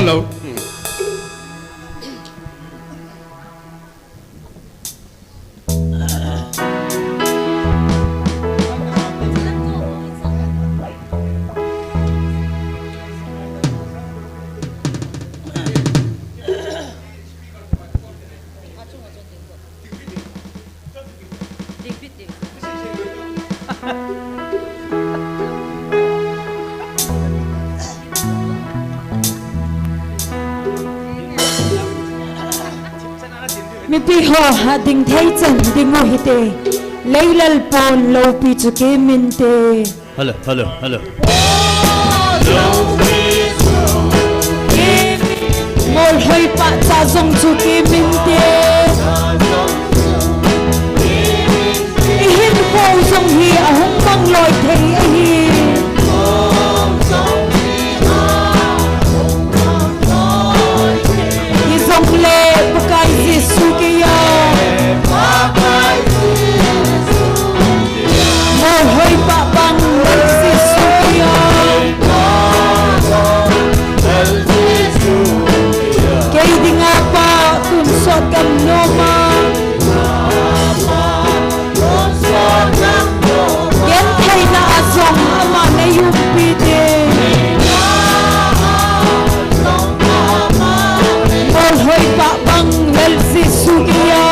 lâu mi pi ho ha ding thei chen ding o hite leilal pon lo pi chu ke min te hello mol hoi pa cha zong chu ke min te hin ko zong hi a hung bang loi thei a hi zong le bukai Giêsu ke ya mol hoi pa bang Giêsu ke ya cây ding apa tun sot kam no ma yen thai na azong ama na yu pi de mol hoi pa bang lel Giêsu ke ya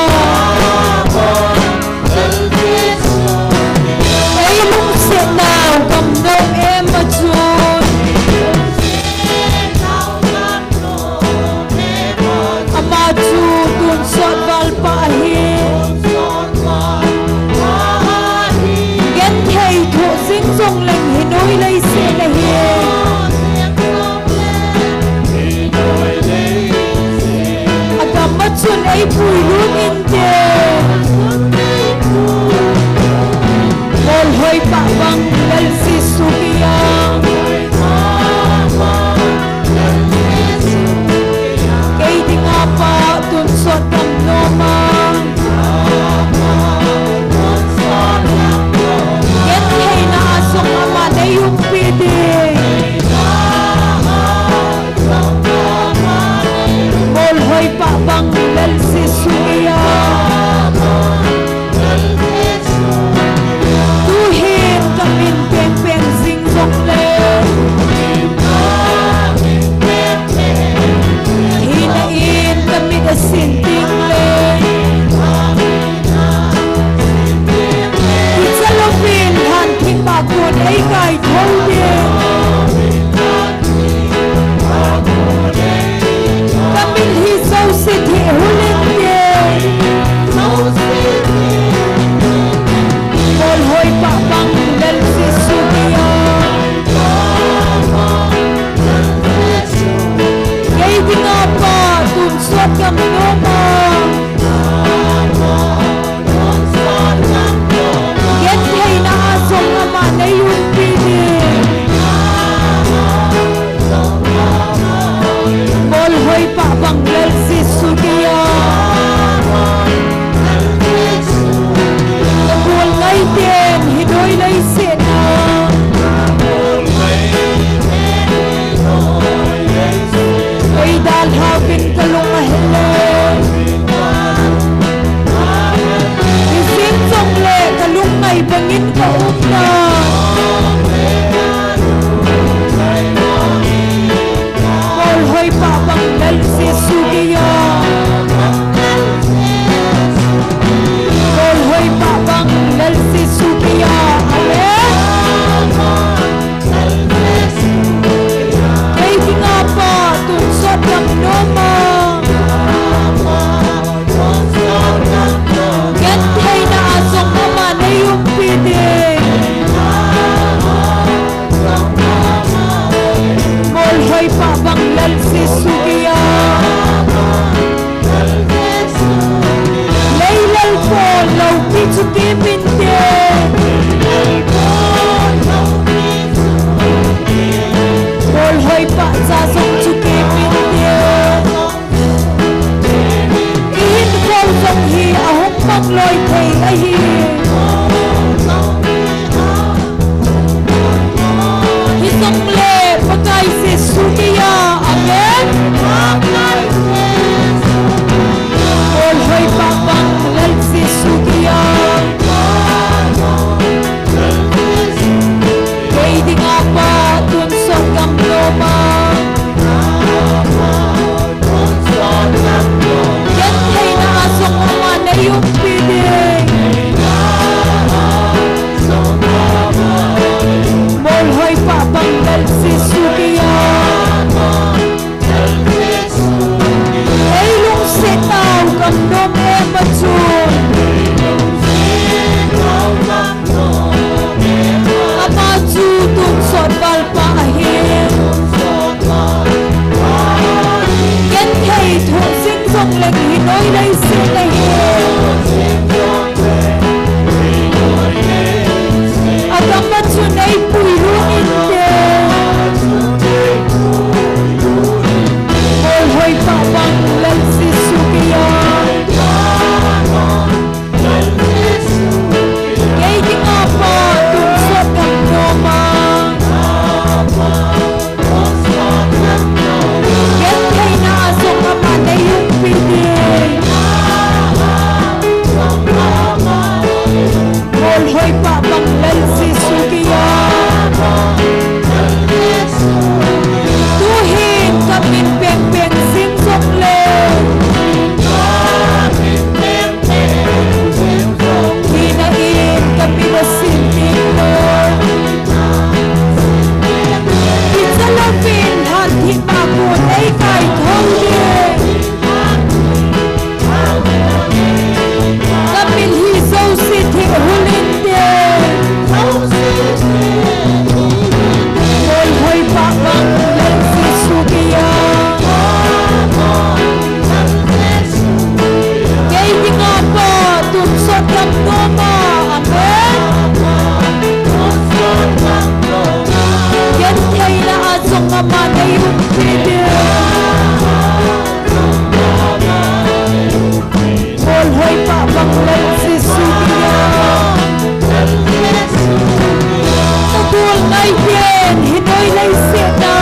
ei lung se nào kam no em ma chun ama chu tun sot val pa hi yen thai tho sing song leng hi noi lai se na hi chun ai pui luôn in te mol hoi pa bang lal Giêsu ke ya cây ding apa tun sot kam no ma yen thei na asong ama na yung pi de mol hoi pa bang lal Giêsu ke Yan kay naasong ama na iyong piling. Molhoy pa banglal si Sugiya. Tuhin kamin peng-peng sing sokle. Hinain kami masin tinglo. Isalapin hati makun ay kay thongye. Kamil hisaw siti hulinde. Molhoy pa banglal si Sugiya. Kay di nga po tunsot ang noma. Amen. Yan kay naasong ama na iyong piling. Molhoy pa banglal si Sugiya. Nagul ngay yen, hinoy lay sina.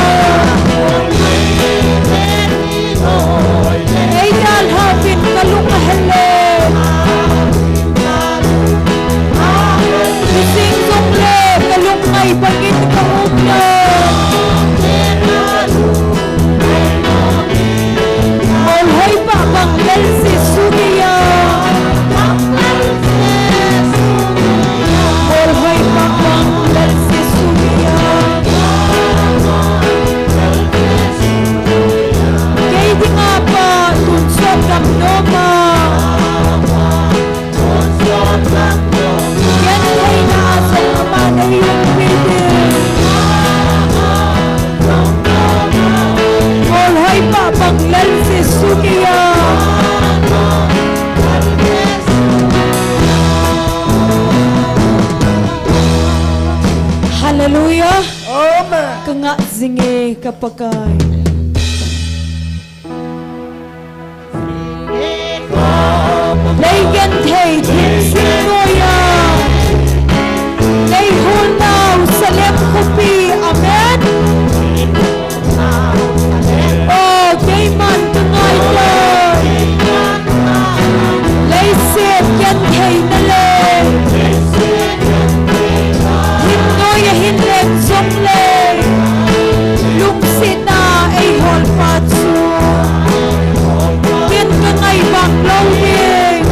Ay dalhapin kalungahalen. Ising sukle, kalungay bangin kaugna. Molhoy pa banglal si Sugiya. Molhoy pa banglal si Sugiya. Kay di nga pa tunsot ang noma. Yan kay naasong ama na iyong piling. Molhoy pa banglal si Sugiya. Hallelujah. Amen. Kanga zingi kapagay. Layan thay thiên sinh noya. Lay hôn nào sa lem kopi. Amen. Oh, kay man tungay ko. Lay sip yan thay na le. Hinnoya hinlen song le. Lungsit na ay hon patsu. Yan ka ngay bang lowing.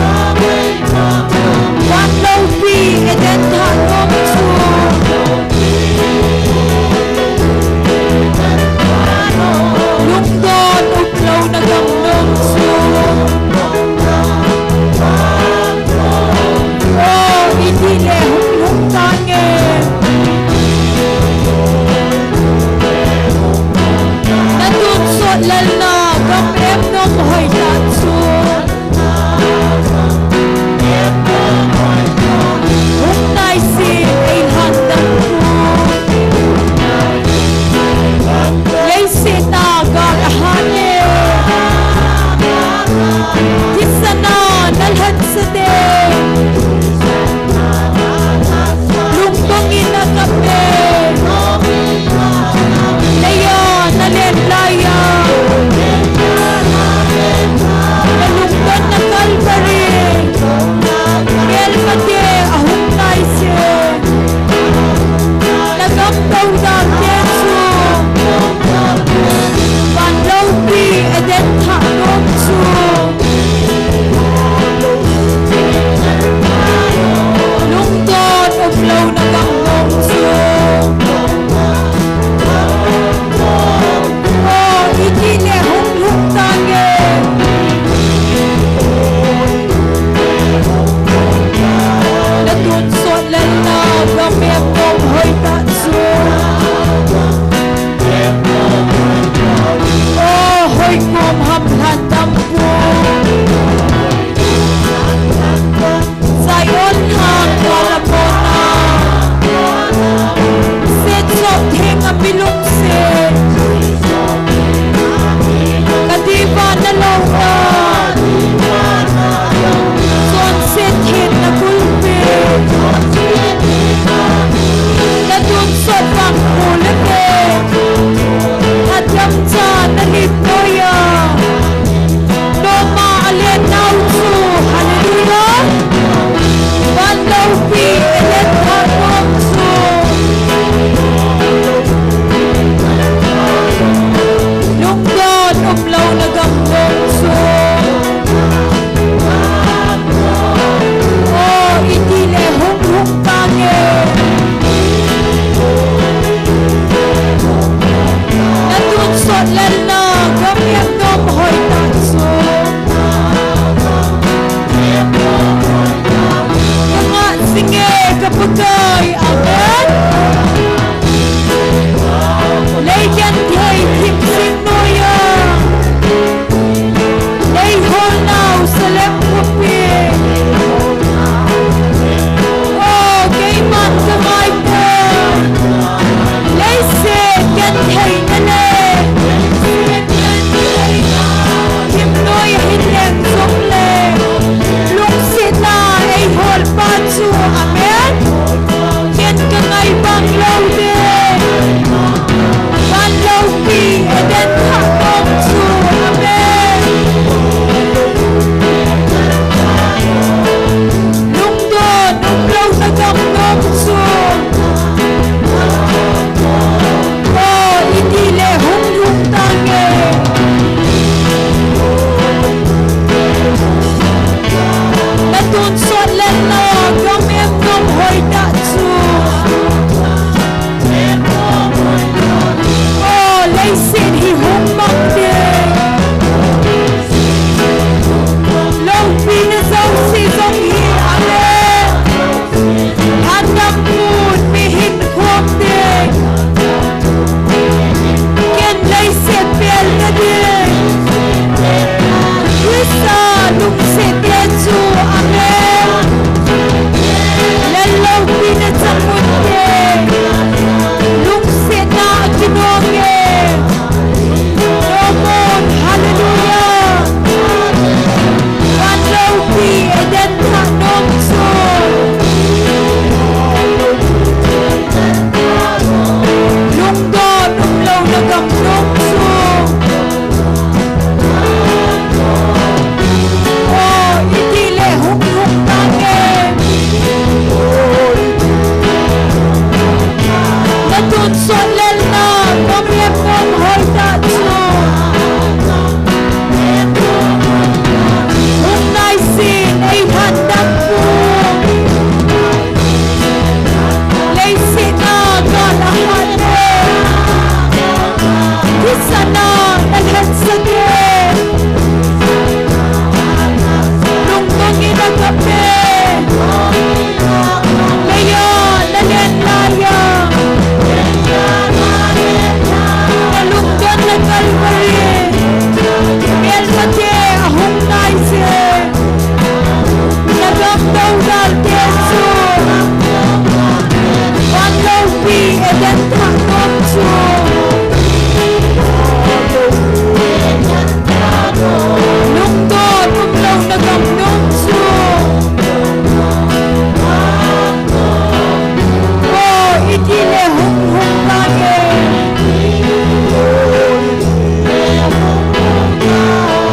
suot lên na gom em nom hoi ta su nga singe kapagay amen lấy chân thầy thịt sinh noya lấy hôn nào sẽ lem của bia oh cái mặt cái mai bơ lấy xe chân thầy nè nè hiểm noya hít em sống lệ lúc xin na ai hôn ba chu amen chân cái ngày bằng lâu đê Van lâu pi eden thak nom chu amen nung do nung lâu na gam nom chu oh iti le hung hung tange na tun suot lên na gam em nom hoi da chu lấy xin hi hung mong đê lâu phi na dâu si dông hi ale han nam moon mi hin khom đê ken lấy xe bel na đê Isa lung se đê chu amen lên lâu phi na chăm môn đê lung se na kinong đê Hallelujah. Van lâu pi eden thak nom chu lung do nung lâu na gam nom chu oh iti le hung hung tange na tun suot lên na gom em nom hoi ta chu sin ay handang po lay sina kalahan isa na nalhan sa gin nung tungin ang kape layan nalyan layang nalunggan na kalpari el mate ahong naise Nagam dal tesu Van lâu pi eden thak nom chu Nung do nung lâu nagam nom chu Oh iti le hung hung tange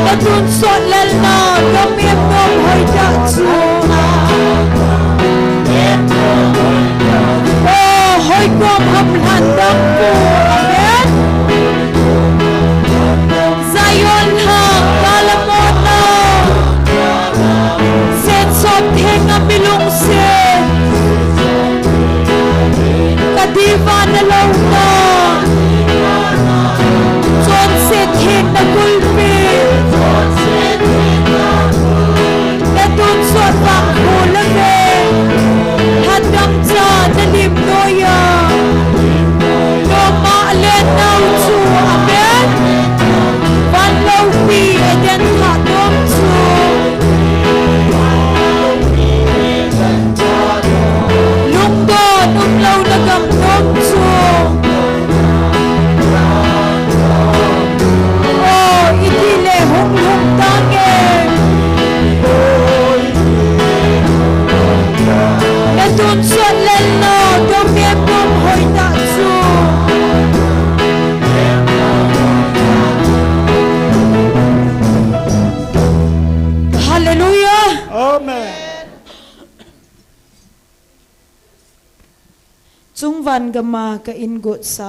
Natun suot lel na gam em nom hoi da chu oh hoi gom ham handang po amen Zion ha kalamon na set sop theng amilung se kadiva na law na chon se theng na gulpi natun suot bang hulame hadam cha nalim noya no ma len now chu amen van low pi eden tha nom chu lung do nung lâu na gam nom chu oh iti le hung hung tange natun suot lên na gam em nom hoi ta chu Hallelujah. Amen. Chung van gama ka ingot sa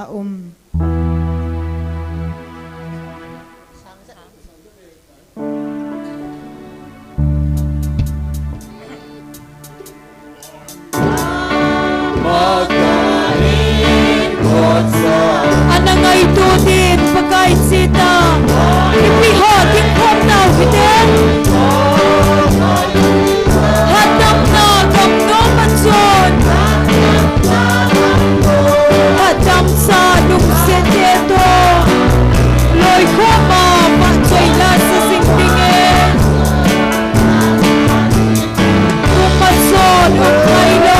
Anang ay tutin pagkait sita ipi ho ting khom nau viten hatam na gam no manson hatam sa lung se te to loi khoma ma choi la sa sing ting e tu manson o kai lo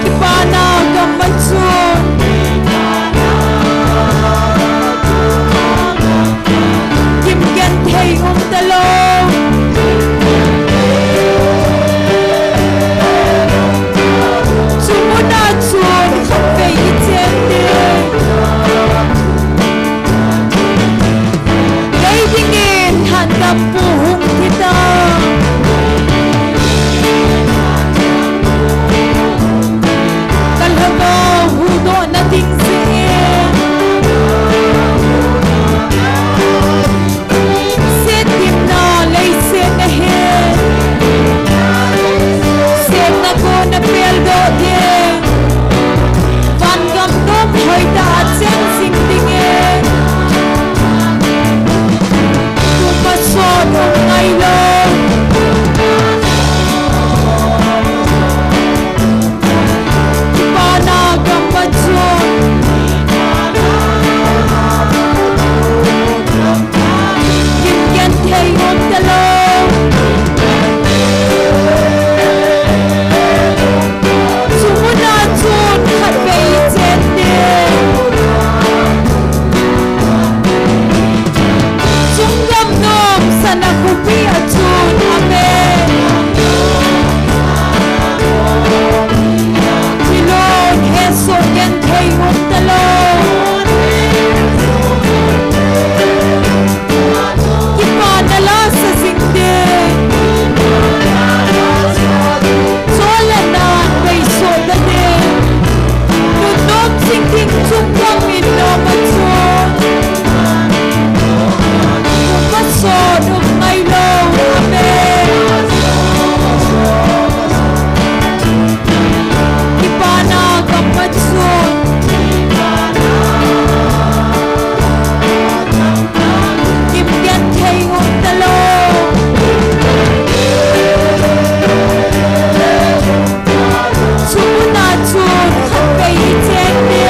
kipana gam manson kim gen thei talo sumuna chun khape ichen de dei dingin handam pu hung thita kalhaba hudo na ting se setim na lei se na he sem na ko na pel do de van gam nom hoi ta chen sing ding e tu pa so no ngai lo pa na gam pa chon kim gen thei on talo sumuna chun khat pe chen de sungam nom sana khupi achun amen Milon heso gen thei on talo kipa nala sa sing de sola na bai so da de no nom sing ting chung kam in no ma so ma so no mai lo amen kipana kam ma so kim gen thei on talo sumuna chun khat pe chen de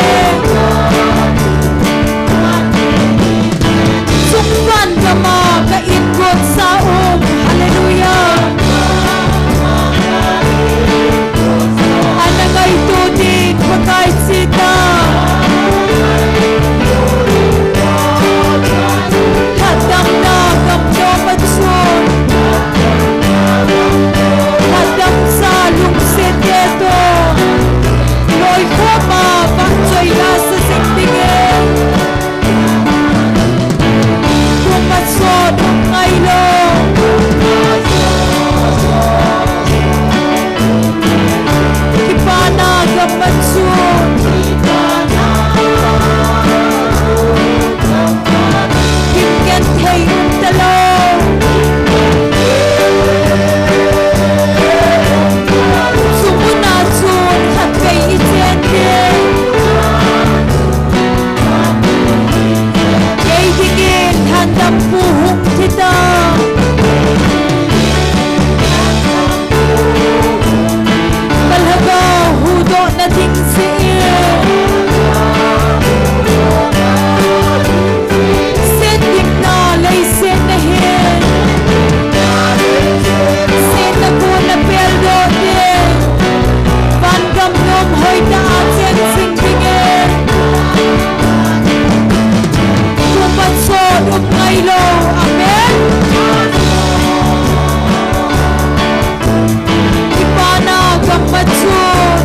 sungwan kama ka in god sa hallelujah anagai tu din pakai sita hatam na gam no manson hatam sa lung se te to loi khoma ba choi la sa sing ding e tu manson o ngai lo kipana gam manson kim gen thei talo sumuna chun khat pe chen de dei dingin handam pu hung thita kalhaba hudo na ting se setim na lei se na he se na ko na pel do de van gam nom hoi ta chen sing ding e tu pa so no ngai lo amen kipana gam ma chun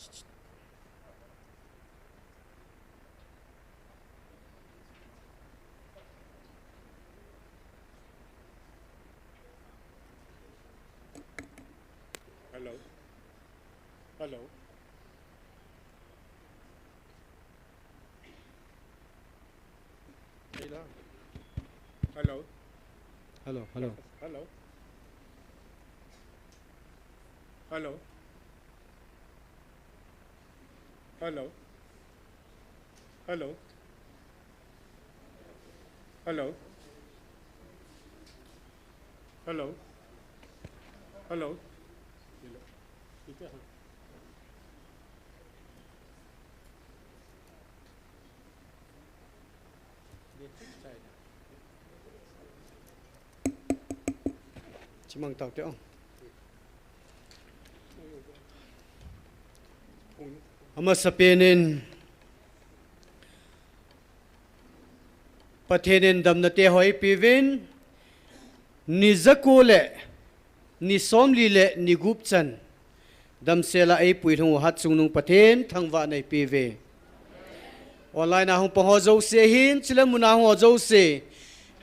Hello. Hello. Hello. Hello, hello. Hello. Hello. Hello. Hello. Hello. Hello. Hello. Chimang tao teo. Ama sapinin pathenin damnate hoi pivin ni zakule ni somli le ni gupchan damsela ai puithung hat sungnung pathen thangwa nei pive online na hung pangho se hin chilamuna ho zo se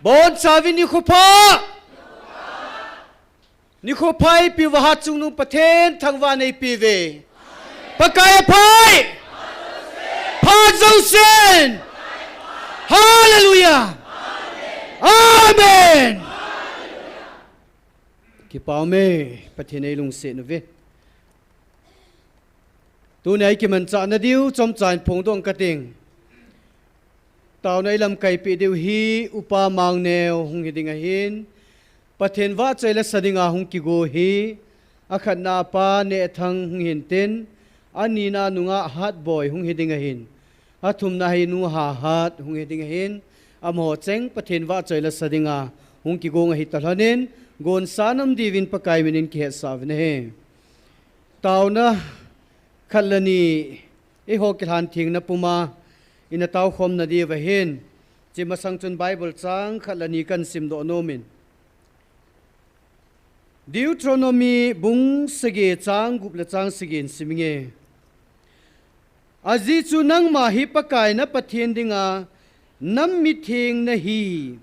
bon chavi ni khupa ni khupai pi wa hat sungnung pathen thangwa nei pive Pakai pai Pazosen Hallelujah Amen Kipau me pathinai lung se no ve tu nei ki man cha na diu chom chan phung dong ka ting taw nei lam kai pi diu hi upa mang neo hung hi dinga hin pathen wa chaila sadinga hung ki go hi akhat na pa ne thang hung hin ten ani na nunga hat boy hung hiding hin athum na hi nu ha hat hung hiding hin amho cheng pathen wa chaila sadinga hung ki gonga hi talhanin gon sanam divin pakai minin ki savne he tauna khalani e ho kilhan thing na puma ina taw khom na di wa hin chima sangchun bible chang khalani kan sim do nomin Deuteronomy bung sege chang gupla chang sigin siminge Azi chu nang ma hi pakai na pathian dinga nam mi theng na hi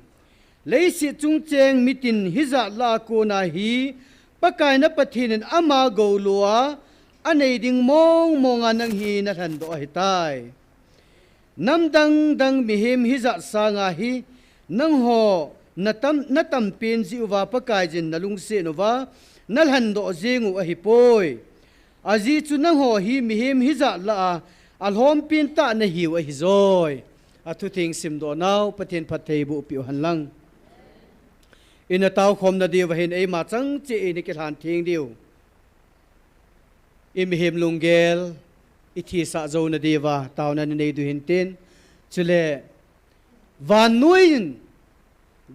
leisi chung cheng mitin hiza la ko na hi pakai na pathian ama go lua anei ding mong monga nang hi na than do hi tai nam dang dang mi hem hiza sa nga hi nang ho na tam pen ji wa pakai jin na lung se no wa nal han do zingu a hi poi azi chu nang ho hi mi hem hiza la alhom pinta na hiwa hizoi atu ting sim do now pathen pathei bu piu han lang ina taw khom na diwa hin ei ma chang che ni ke han thing diu im hem lungel ithi sa zo na diwa taw na nei du hin tin chule van nuin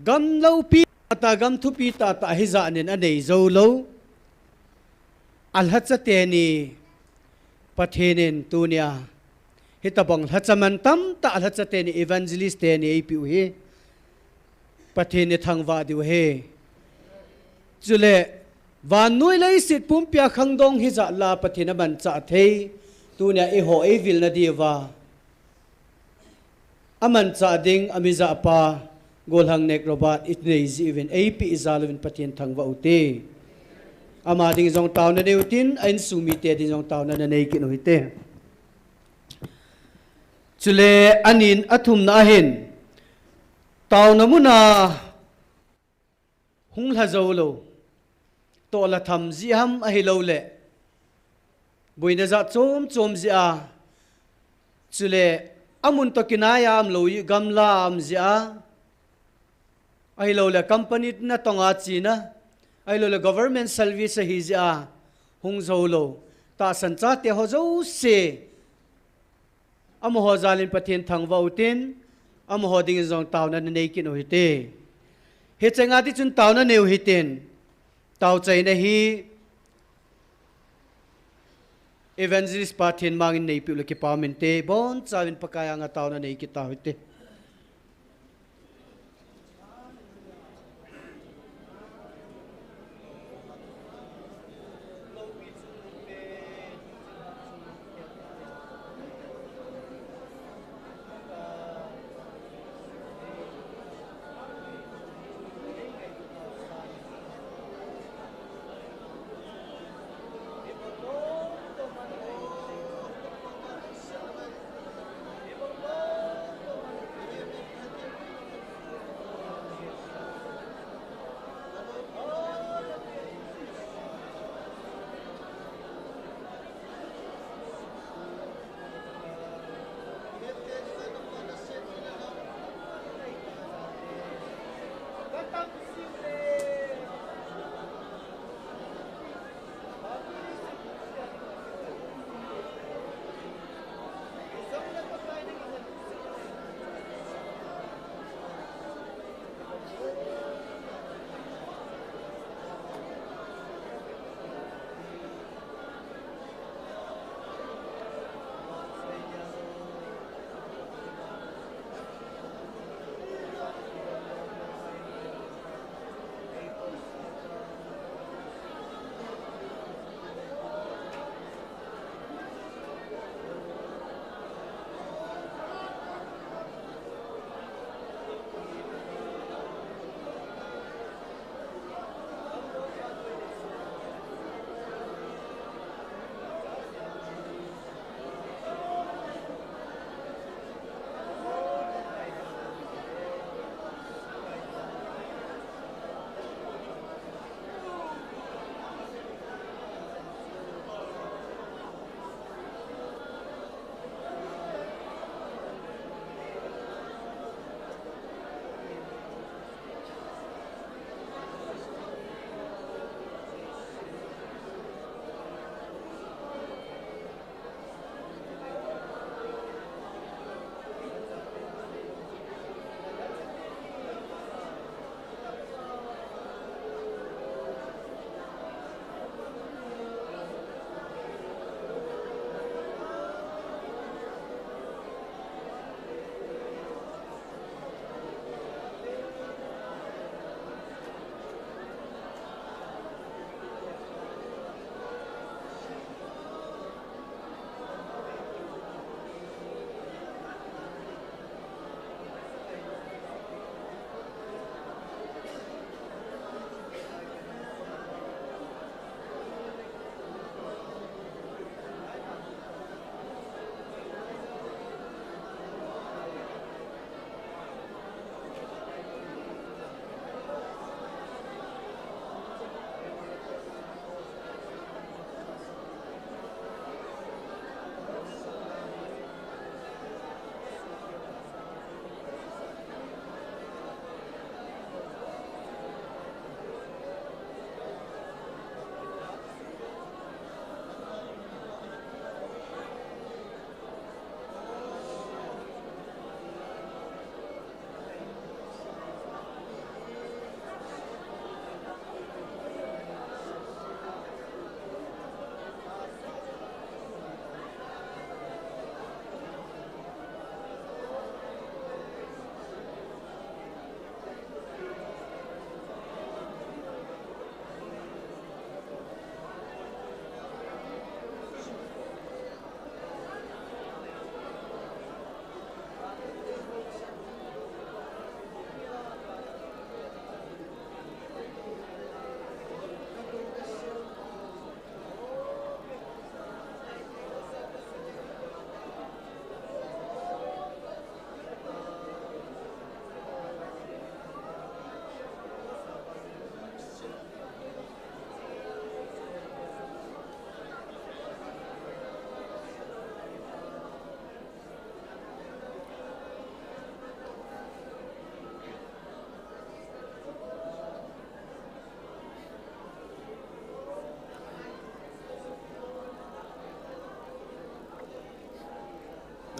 gam lo pi ta gam thu pi ta ta hi za nen anei zo lo al ha cha te ni pathenin tunia hitabong hachaman tam ta hachate ni evangelist te ni apu he patheni thangwa diu he chule van noi lai sit pumpia khangdong hi za la pathena ban cha the tunia e ho e vil na diwa aman cha ding amiza pa golhang nek robat itnei ji even ap izalwin pathen thangwa ute ama ding jong taw na neutin ain sumi te ding jong taw na nei kin hoite chule anin athum na hin taw na muna hung la zo lo to la tham ji ham a hi lo le buina za chom chom ji a chule amun to kinaya am lo gamla am ji a ai lo le company na tonga china ai lo le government service hi ji a hung zo lo ta san cha te ho zo se am ho zalin pathen thang vautin am ho ding zong taw na nei kin ho hite he chenga ti chun taw na neu hiten taw chai na hi evangelist pathen mangin nei pi le ki pamente bon chawin pakaya nga taw na nei ki taw hite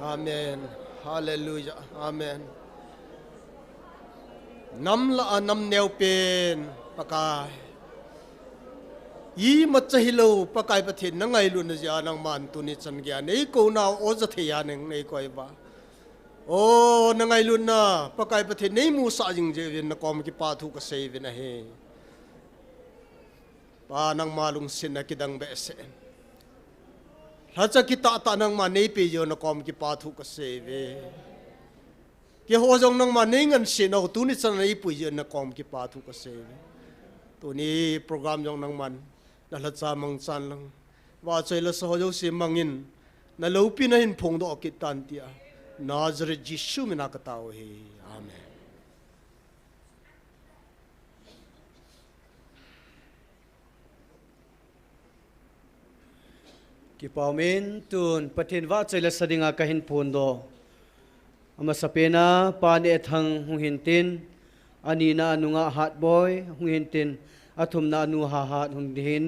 Amen. Hallelujah. Amen. Nam la nam neo pen pakai. Yi matahilo pakai pathin nangai lu na ja nang man tu ni chan gya nei ko na o za thya neng nei koi ba. O nangai lu na pakai pathin nei mu sa jing je vin na kom ki pa thu ka sei vin a he. Pa nang malung sin na kidang be se. Hacha kita ta nang ma nei pe yo na kom ki pa thu ka sei ve. Ki ho jong nang ma nei ngan sin no tu ni chan nei pu yo na kom ki pa thu ka sei ve. Tu ni program jong nang man na la cha mang chan lang wa choi la so jo si mangin na lo pi na hin phong do ki tan tia Nazareth Jisu mi na ka tao he. Amen. Ki paumin tun pathin wa choi la sadinga ka hin phun do ama sapena pa ne thang hung hin tin ani na nunga hat boy hungin tin athum na nu ha hat hung din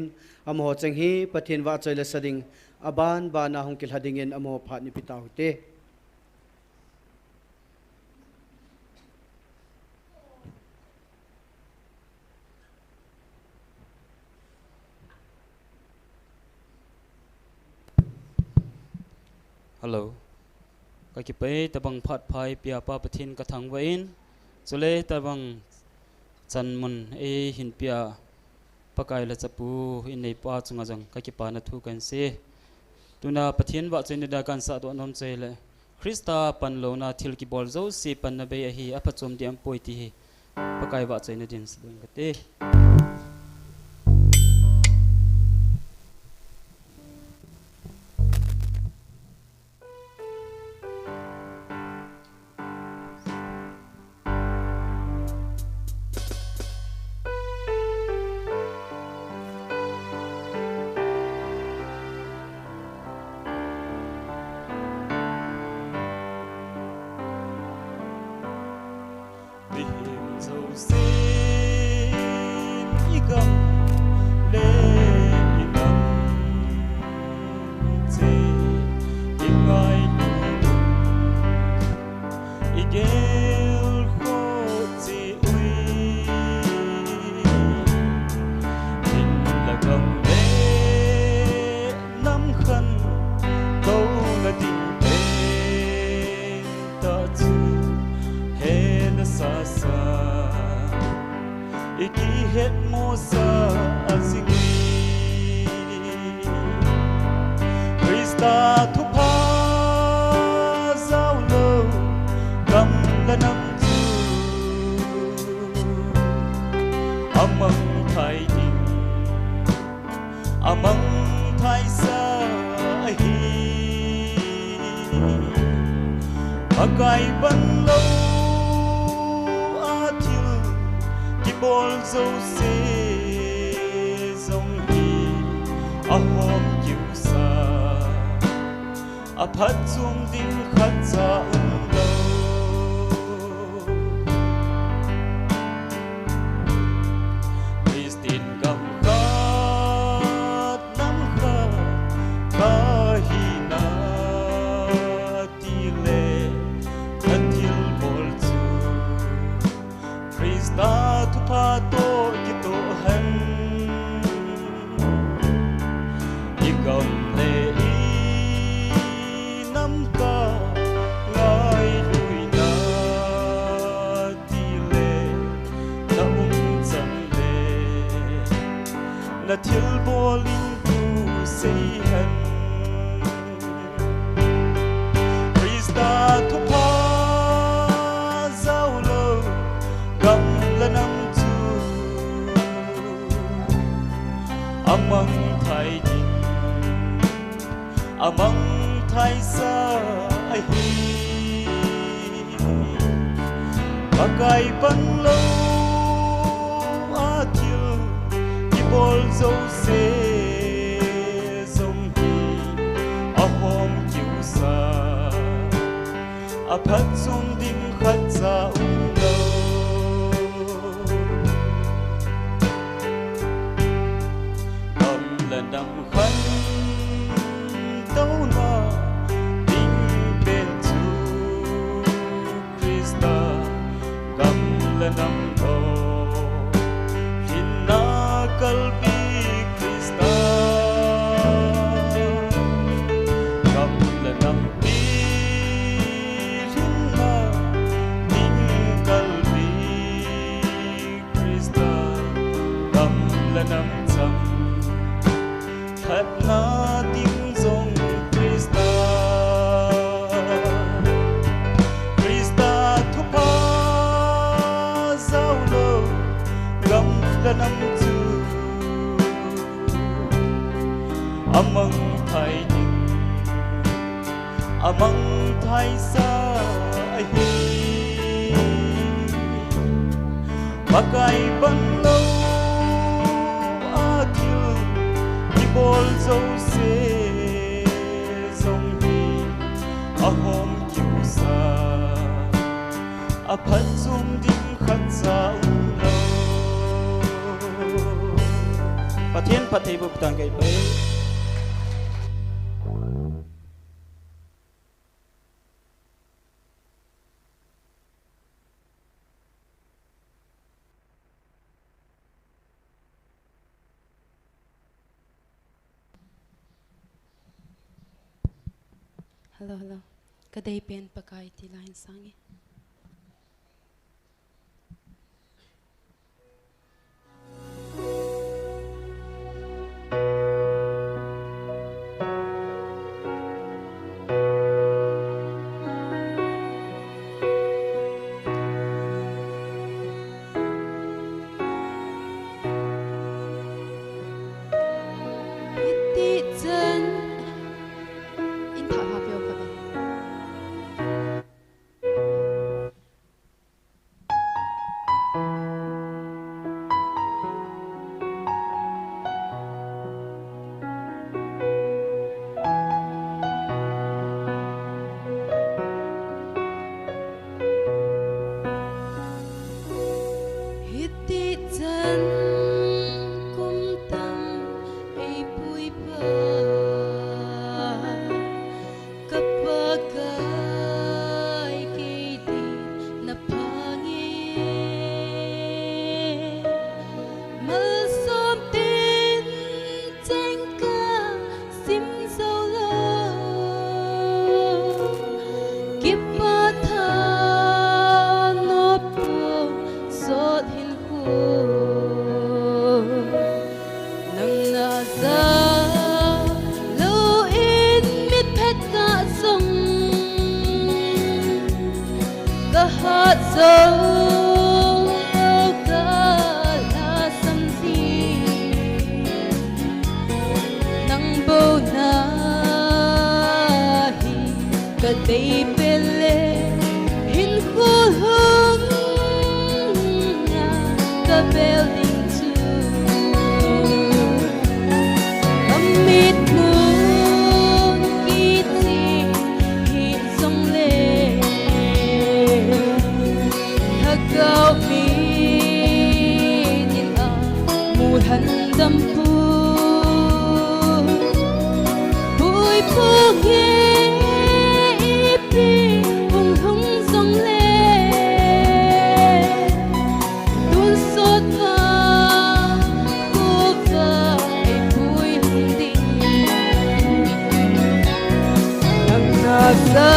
amo chang hi pathin wa choi la sading aban ba na hung kil hadingen amo phat ni pitaw te Hello. Cái kịp ấy ta bằng phát phai bia pa pathin ka thang vain. Chule ta bằng chan mun e hin pia pakai la chapu in nei pa chunga jang ka ki pa na thu kan se. Tuna pathin wa chen da kan sa do nom che le. Krista pan lo na thil ki bol zo si pan na be hi apachom diam poi ti hi. Pakai wa chen din sbung ka te. a phat zum ding khat sa ulo pathian pathei bu tang kai pai Hello, hello. Kadai pen pakai ti lain sangi. Iti chân in thọ hợp vô cả vậy. Iti chân kum tâm ay bụi bờ kapag ay kiti na pangin malsom tin cheng ka sim solo kipa tha no po sot hin hu nang nasa luin mit phet ka song kahat song ka la sam si nang bo na hi ka dei pele hin khulung nga ka building Amit moon kiti hit song le hagaw mi din a muhan dampu bui pugi ipi hung hung song le dun sot ka kuka ay bui hung ding nang nasa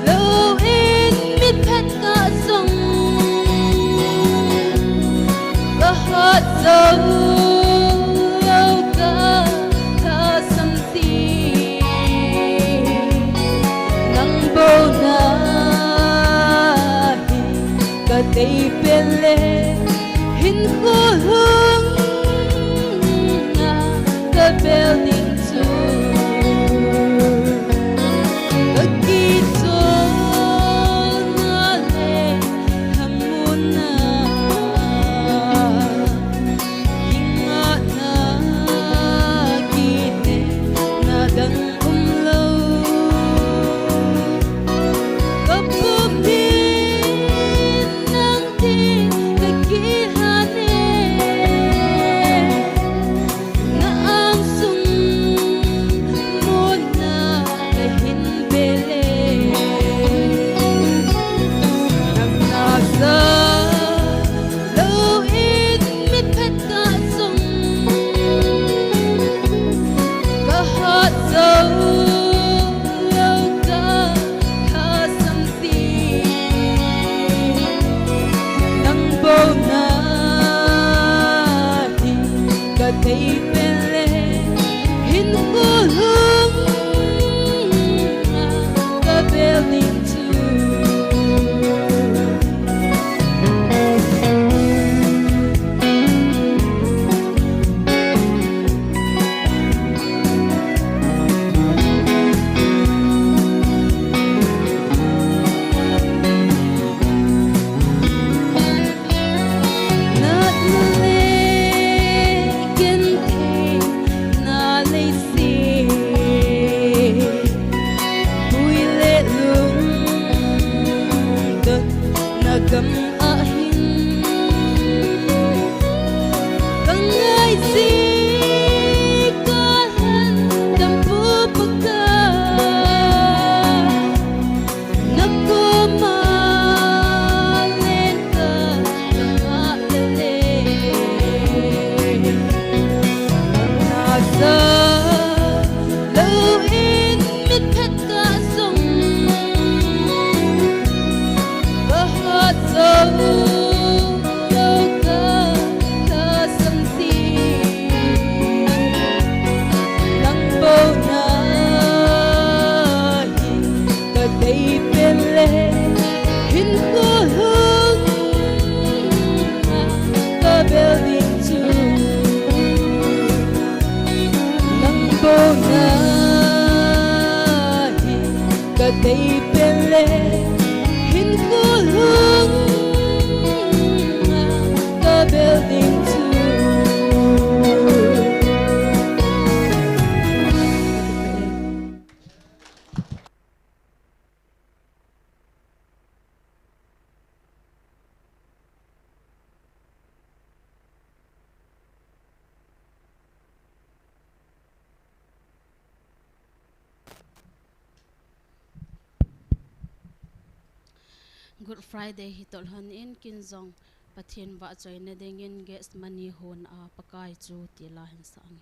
luin mit phet ka song kahat song lâu ka tha sam si nang bo na hi ka dei pele hin khulung nga ka building tu ka kito na le hamuna hinga na kite na dang umlo kapupin ng tin nagkihane na ang sung gam a hin kang ngai si ka han dam pu paka nako ma len ka ma le na sa lo in mit phet ka song ba hat so lo ka ka sam si lang bo na ka dei pele hin ko hung ka building to lang bo na ka dei pele hin ko hung ka building to Good Friday hitol han in kinzong pathin ba choi na dengin guest mani hon a pakai chu tila hin sang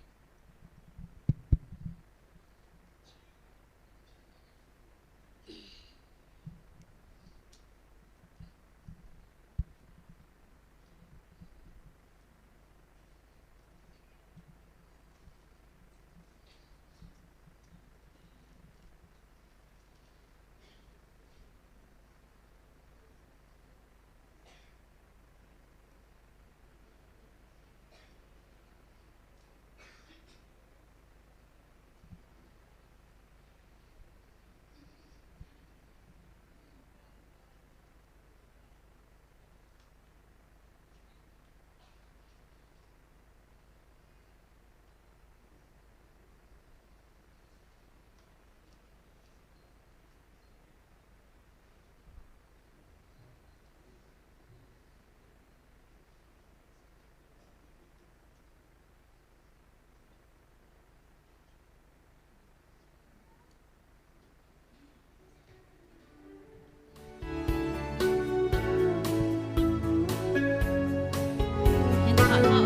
hin kha ma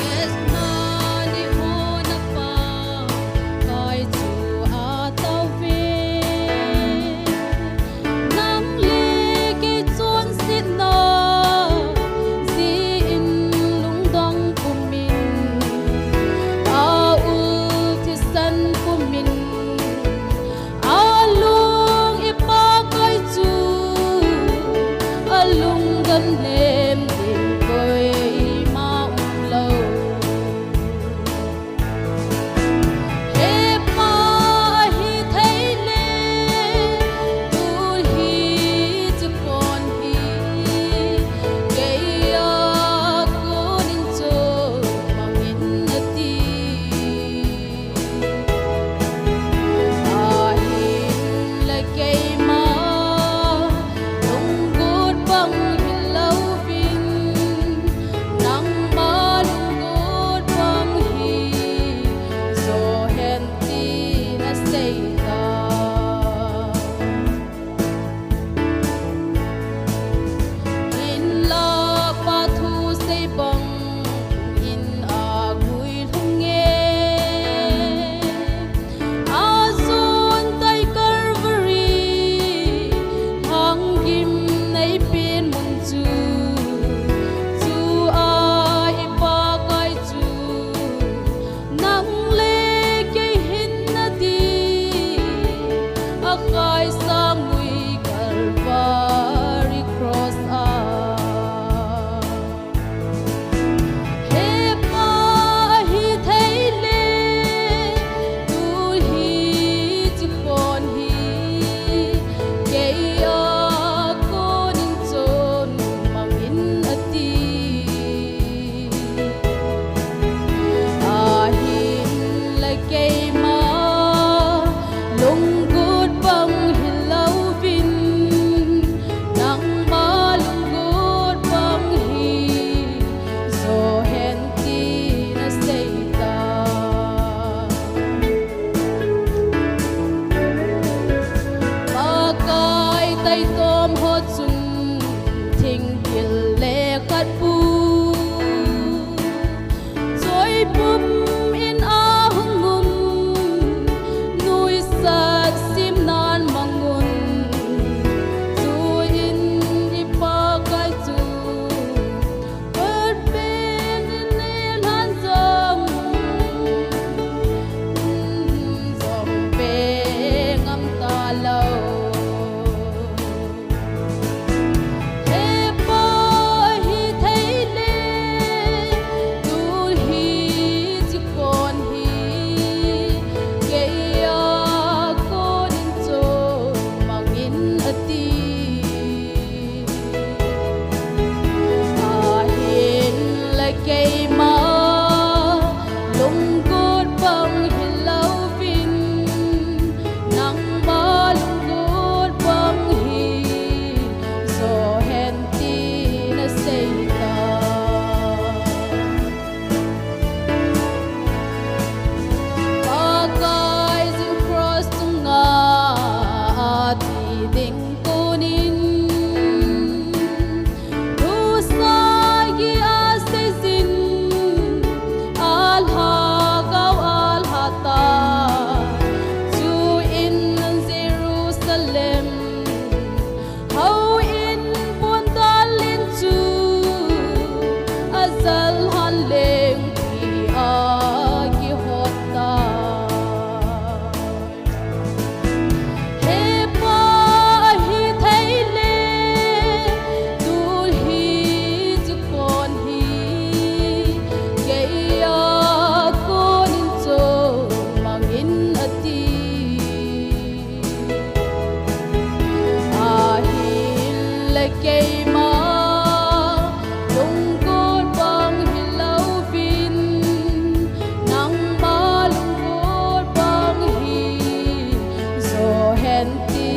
Yes, money hon a pa kai chu a tau vi nang le ke chon sit no si in lung dong pu min a u thi san pu min a lung I pa kai chu a lung gam nem din koi ma lo he pa hi thei le tu hi chu kon hi ke ya kon in cho ma min na ti a hin la ke ma long good bang hello bin nang ma long good bang hi so hen ti na say ta in la pa thu say bang in a gui lung nge a zon tai Calvary hang kim nay pin mun chu chu a I pa kai chu nang le ke hin na di ti ahin le kei ma lung cốt bang hin lâu vin nang ma lung cốt bang hi zo hen ti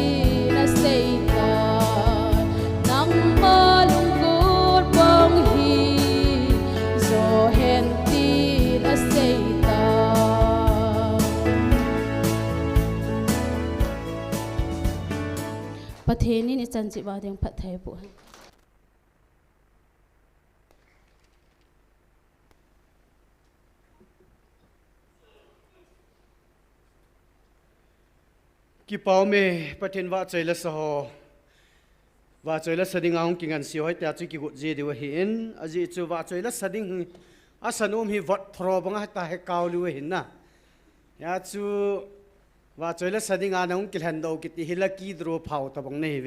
na sei ta nang ma lung cốt bang hi zo hen ti na sei taประเทศนี้จันจิวาเดียงพัดไทยบุกี่เป้าเมประเทศว่าใจละสหว่าใจละสดิ้งเอากินกันเสียวให้แต่จุกี่กุจีดีว่าเห็นอาจีจูว่าใจละสดิ้งอาสนุมฮีวัดทรอบังให้ตาให้เกาลิวเห็นนะยาจูว่าใจละสดิ้งอาน้องกินหันดาวกิติฮิลกีดรูเผาตะบังเนเว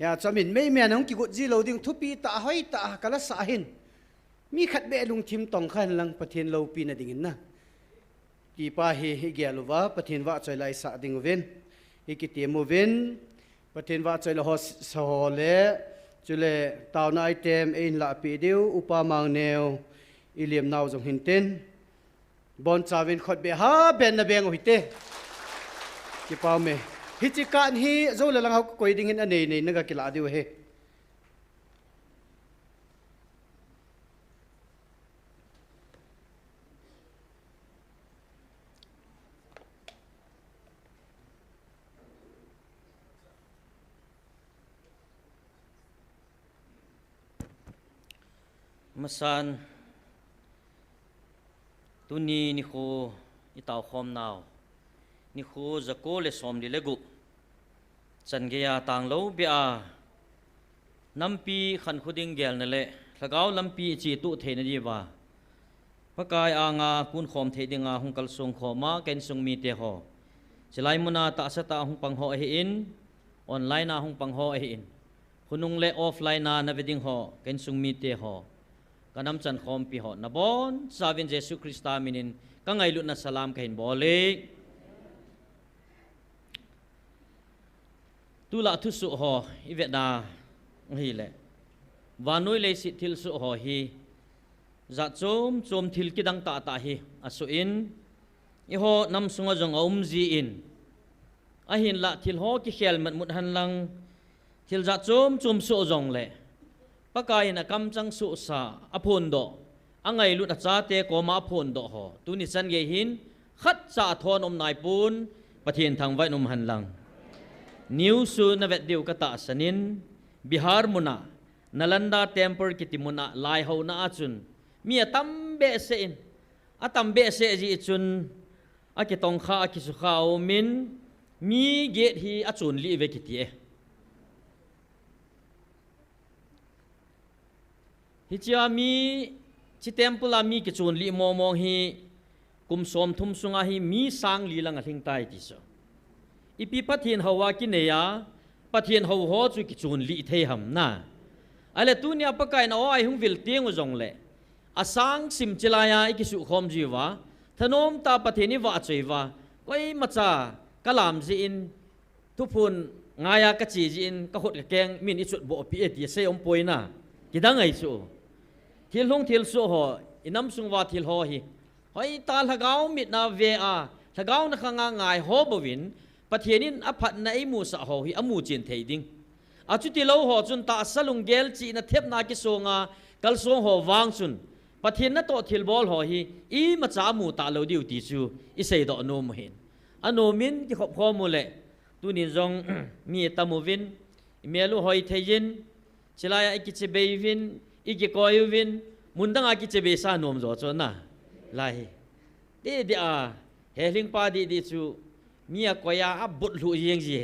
ยาจามินไม่เมียน้องกี่กุจีเราดิ้งทุปีตาห้อยตากะละสาหินมีขัดเบลุงทิมตองขันลังประเทศเราปีน่ะดิ้งนะกี่ป้าเฮฮิเกียลวะประเทศว่าใจละสาดิ้งเวนฮิกิติมูเวนประเทศว่าใจละฮอสฮอเลจุเลตาวนายเต็มเอ็นละปีเดียวอุปามังเนวอิเลียมนาวจงหินเต้นบอนจาวินขดเบฮาเบนนะเบงโอหิเตกี่เป้าเมฮิจิการฮีโจเลลังเขาคุยดิ้งอันนี้นักกีฬาดิวเฮมาสันตุนีนิโคอิตาวคอมนาวนิโคจะโกเลสอมดิเลกุจันเกียต่างเล่าเบียน้ำปีขันขุดิงเกลนั่นแหละถ้าเกาลำปีจีตุเทนดีว่าพระกายอางาคุณขอมเทดิงาหงกัลทรงขอมาเกณฑ์ทรงมีเตหอจะไล่มุนาตาสตาหงปังหอเหินออนไลน์นาหงปังหอเหินคุณนุงเล่ออฟไลน์นานาเวดิงหอเกณฑ์ทรงมีเตหอกันน้ำจันขอมปีหอนาบอนซาวินเยซูคริสต์มินินกังไงลุนนัสลามกันบอเลตุลาทุสุหออีเวดาฮีเลวานุยเลสิทิลสุหอฮีจัดโจมทิลกิดังตาตาฮีอสุอินอีหอนำสุงจงอมจีอินอหินละทิลหอกิเขลมันมุดหันลังทิลจัดโจมสุจงเลปะกายนะกำจังสุสาอภุนโดอังไงลุดอาจาเตโกมาอภุนโดหอตุนิสันเกหินขัดสาทอนอมนายปูนประเทศทางไว้นมหันลังนิวซูนเวดเดียวกตาสนินบิฮาร์มุนานาลันดาเทมเปอร์กิติมุนาลายเฮานาอาจุนมีตัมเบเซอินอาตัมเบเซจีจุนอากิตองข้าอากิสุข้าวมินมีเกตฮีอาจุนลีเวกิติเอฮิจามีชิเทมปุลามีกิจุนลีมองฮีกุมสมทุมสุงาฮีมีสังลีลังอธิงไตติโซอีปีพัทเทียนฮาวากินเนียพัทเทียนฮาวฮอจุกิจุนลีเทหัมนาอะไรตัวเนี้ยปะกายน้อยหงวิลเตียงอุจงเล่อาสังสิมจิลายาอิกิสุขอมจีวะถนนตาพัทเทียนนิวะจีวะไว้มาจากลามจีอินทุพนงายากจีจีอินกะหดกะแกงมินอิสุดบ่ปีเอติเซอมปอยนากิดังไงสูทิลหงทิลสุหออินัมสุงวาทิลหอฮีไว้ตาละเกามิดนาเวอาละเกานักงางายฮอบวินประเทศนี้อภัทในมูสะหอฮีอมูจินเทดิงอาจุติโลหอจุนตาสลุงเกลจีนเทปนากิโซงากัลโซงหอวางจุนประเทศนั้นโตทิลบอลหอฮีอีมาจามูตาโลดิวติจูอิเซดอโนมเห็นอโนมินที่ขบข้อมูลเลยตุนิจงมีตามูวินเมลูหอยเทยินเชลายอิกิเจเบยวินอิกิกอยวินมุนดังอิกิเจเบซานอมจอจนนะไลเดียเฮลิงปาดีจูมีอะกอยาอับบุตรลุยงจี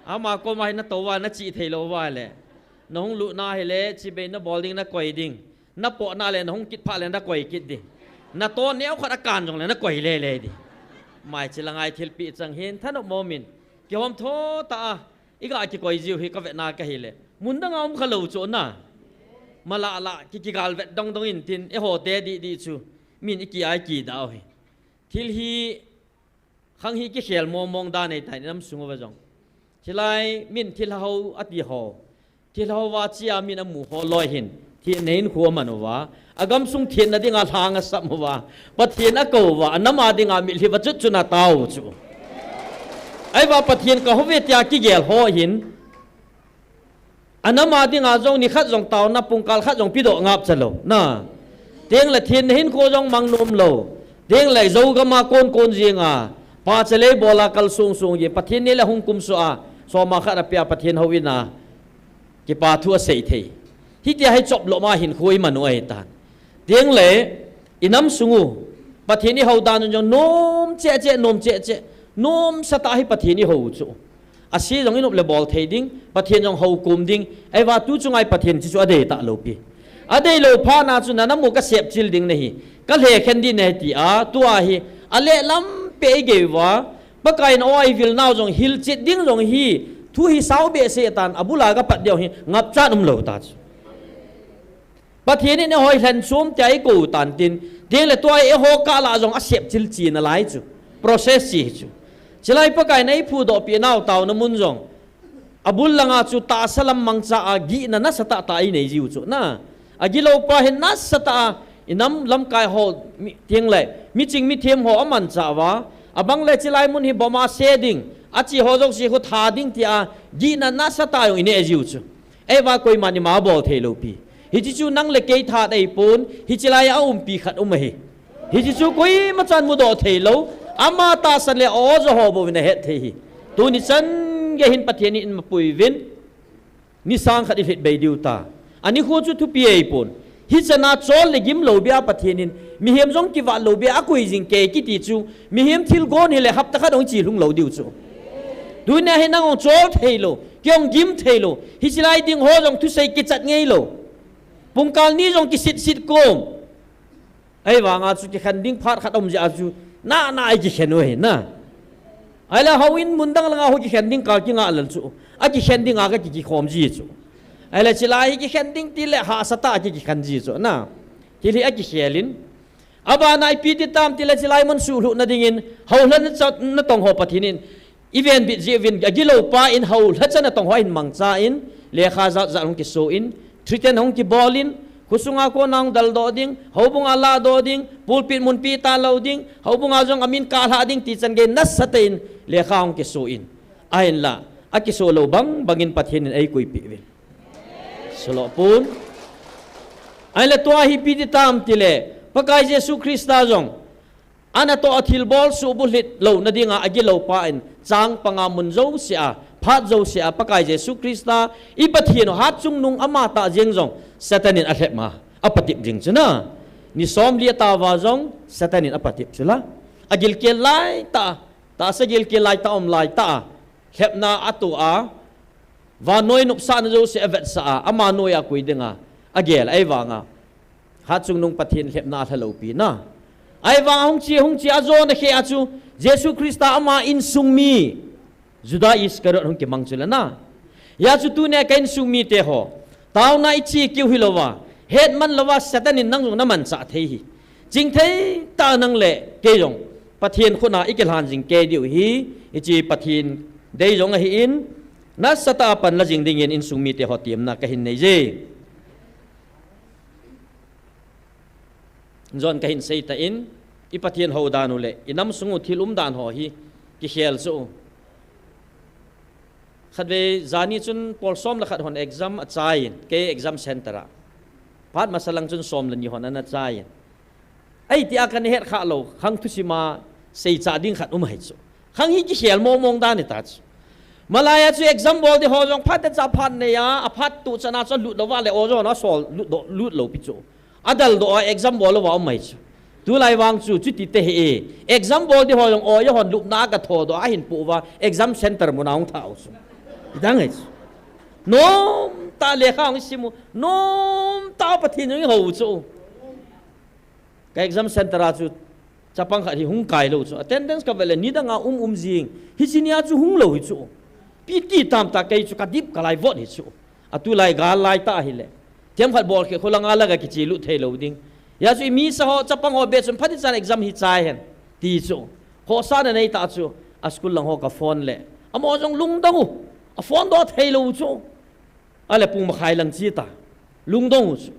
อามาก็มาให้นัตตัวนัจีเทโลว่าเลยน้องลุนาให้เลยจีเบนนับบอลดิงนักกอยดิงนับปอนาเลยน้องกิดพาเลยนักกอยกิดดินัตตัวเนี้ยขัดอาการจงเลยนักกอยเลยดิหมายจะละไงเทลปีจังเห็นท่านอมมินเกี่ยวกับโทตาอีกอะไรกอยจิวให้กับเวนาก็เห็นเลยมุนดังเอาขลุ่ยจนน่ะมาละกิกาลเวดงอินทินเอโหเตดีจูมินอีกกี่ไอกี่ดาวทิลฮีข ขังฮีกิเขียลมองด้านในไทยน้ำสูงว่าจงที่ไรมินที่เราอดีหอที่เราว่าเจียมินหมู่หอลอยหินที่เน้นขัวมันว่าอากำสุงเทียนนั่นดิ่งอาทางสัมว่าปะเทียนอากว่าน้ำมาดิ่งอามิลิบัจจุนาเต้าจูไอ้ว่าปะเทียนก็เขาเวทยากิเกลหอหินอันน้ำมาดิ่งอาจงนี่ขัดจงเต้านับปุงกาลขัดจงพิโดงับจะโลน่ะเตียงละเทียนหินโคจงมังนมโลเตียงละโจก็มาโกนจิงอ่ะปาเจเลบอลากัลซุงเยปะเทียนนี่ละหุงกุมสัวสอมาขัดเปียปะเทียนเฮวินากิปาทัวเสยเทที่จะให้จบลงมาหินคุยมันไว้ตานเตียงเล่อิน้ำสูงปะเทียนนี่เขาดานจงโน้มเจ๊โน้มเจ๊โน้มสตาให้ปะเทียนนี่เขาจูอาศัยจงอินุบเลบอลเทดิ้งปะเทียนจงเขากุมดิ้งไอ้ว่าตู้จงไอ้ปะเทียนที่จูอเดตะโลปีอเดโลพานาจุนาน้ำมุกเสียบจิลดิ้งนี่ก็เล่แค่ดินในที่ตัวฮีอเล่ลำเปย์เกว่าปะไก่นอ้อยวิลนาวจงฮิลจิตดิ้งจงฮีทุยสาวเบสเซตันอบุลาก็ปัดเดียวฮีงับจ้านุ่มเหลวตาปะเทียนนี่หอยแทนซูมใจกูตันตินเดี๋ยวเลยตัวเอโฮกาลาจงอาเสียบจิลจีนอะไรจู process จีจูจะไล่ปะไก่ในผู้ดอกปีนาวเต่าน้ำมุนจงอบุลลังอาจูตาสลัมมังซาอากีนันนัสตาตาอินเอจิวจูนะอากิโลปะเห็นนัสตาอิน้ำลำกายหอเทียงเลยมิจริงมิเทียมหอมันจ้าวะอบังเลยจะไล่มุนฮิบมาเซดิงอาจีหอจงสิเขาทาดิ้งที่อากีนันนัสตาอยู่อินเอจิวจูเอว่าคุยมันมาบอกเทโลปีฮิจิจูนั่งเล็กเกยทาได้ปูนฮิจิไลอาปีขัดเฮฮิจิจูคุยมาจันมุดอเทโลอามาตาสันเลอจะหอบวินเฮตเทตัวนี้ฉันแกเห็นปะเทียนนี่มาปุยวินนิสังขัดอิเฟตเบดิวตาอันนี้ควรจะทุบปีไอปูนฮิจนาโจลเลกิมโลเบียปะเทียนินมีเฮียมจงกิวาโลเบียอากุยจิงเกกิติจูมีเฮียมทิลโกนเฮเลฮับตะขัดองจีลุงโลดิวจูดูเนี่ยเห็นนางองโจลเทโลเกี่ยงกิมเทโลฮิจิไลดิงโฮจงทุเซกิจัดไงโลปุงกาลนี้จงกิสิทโกมไอ้ว่างอาจูกิขันดิ้งพาดขัดอมจีอาจูน่าไอ้กิเขนเวนะไอ้ละฮาวินมุนดังละงาฮกิเขนดิ้งกากิงาลันจูอากิเขนดิ้งอากกิขอมจีจูไอ้ละจิลาฮิกิเขนดิ้งติเลหาสตาอากิขันจีจูนะทีนี้อากิเขลินอาบานายปีติตามติเลจิลายมันสูรุนดิ่งินเฮาลันจะนตองหอปทินินอีเวนบิจีเวนอากิโลปาอินเฮาลันจะนตองหออินมังซาอินเลขาจะลงกิโซอินทริเทนหงกิบอลินคุสุงอาโกนางดัลโดดิงเฮาบุงอาลาโดดิงปูลปิดมุนปีตาโลดิงเฮาบุงอาจงอามินกาลาดิงติจันเกนัสสตินเลขาหงกิโซอินไอ้ละอากิโซโลบังอินปัทเฮนินไอ้กุยปีเวสโลปูนไอ้ละตัวฮิปีติตามติเลพระกายเยซูคริสต์จงอันนั้นตัวอธิลบอลสูบุลิตโลนดิ่งอากิโลปาอินจางปังอามุนโจเสียพัดโจเสียพระกายเยซูคริสต์อีปัทเฮนฮัดจุงนุงอามาตาเจงจงSatanin ahlek ma apatip jing chuna ni som lia ta wa jong Satanin apatip chula agil ke lai ta sagil ke lai ta lai ta hepna atu a wa noi nup sa na jo se avet sa ama noi a kui denga agel ai wa nga ha chung nung pathin hepna thalo pi na ai wa hong chi a zo na khe a chu Jesu Christa ama in sung mi Juda Iscariot hong ke mang chula na ya chu tu ne kain sung mi te ho tao na ichi kiu hilowa het man lawa Satanin nang jong naman sa thei hi jing thei ta nang le ke jong pathian khuna ikil han jing ke diu hi ichi pathin dei jong hi in na sata pan la jing ding in sungmi te hotiam na kahin nei je jon kahin sei ta in i pathian ho danu le inam sungu thilum dan ho hi ki khel soขัดเวจานี่จนพอซ้อมละขัดหอนเอ็กซัมอาจารย์เกย์เอ็กซัมเซ็นเตอร์พัดมาสลังจนซ้อมลันยี่หอนนั้นอาจารย์ไอ้ที่อาการเหตุข้าเราขังทุสิมาเสียจ่าดิ้งขัดไม่จุขังฮิจิเขียลมองด้านนี้ตัดมาลายจู่เอ็กซัมบอลที่หอจงพัดจะจับพันเนี่ยพัดตุชนะจนหลุดแล้วว่าเลยโอจนะสอลหลุดแล้วพิจูอัดัลโดเอ็กซัมบอลแล้วว่าไม่จุดูไล่วางจู่จุดที่เตะเอ็กซัมบอลที่หอจงโอยหอนลุกนักกระโถดไอ้หินปูว่าเอ็กซัมเซ็นเตอร์มันเอาเท้าสุดังไงน้อมตาเลี้ยข้างสิมูน้อมตาปฏิญาณหัวจู่กับ exam center จู่จะปังขัดที่หุ่งไก่เราจู่ attendance กับเวลานี้ดังอาจิงฮิจินีอาจู่หุ่งเราจู่ปีติตามตาเกยจู่กัดดิบกับไล่วอดจู่อะตุไล่กาไล่ตาหิเลเทียมขัดบอลเขคนละงาละกับกิจิลุเทเราดิ้งยาจู่มีสหจะปังหัวเบสพัดที่จะ exam ฮิใจเห็นตีจู่ พอซาในในตาจูอาสกุลหลังหอกกับฟอนเละอมอจงลุงดงอฟอนดอเทลูจูอะไรปุ่งมาขายหลังจีตาลุงดงจู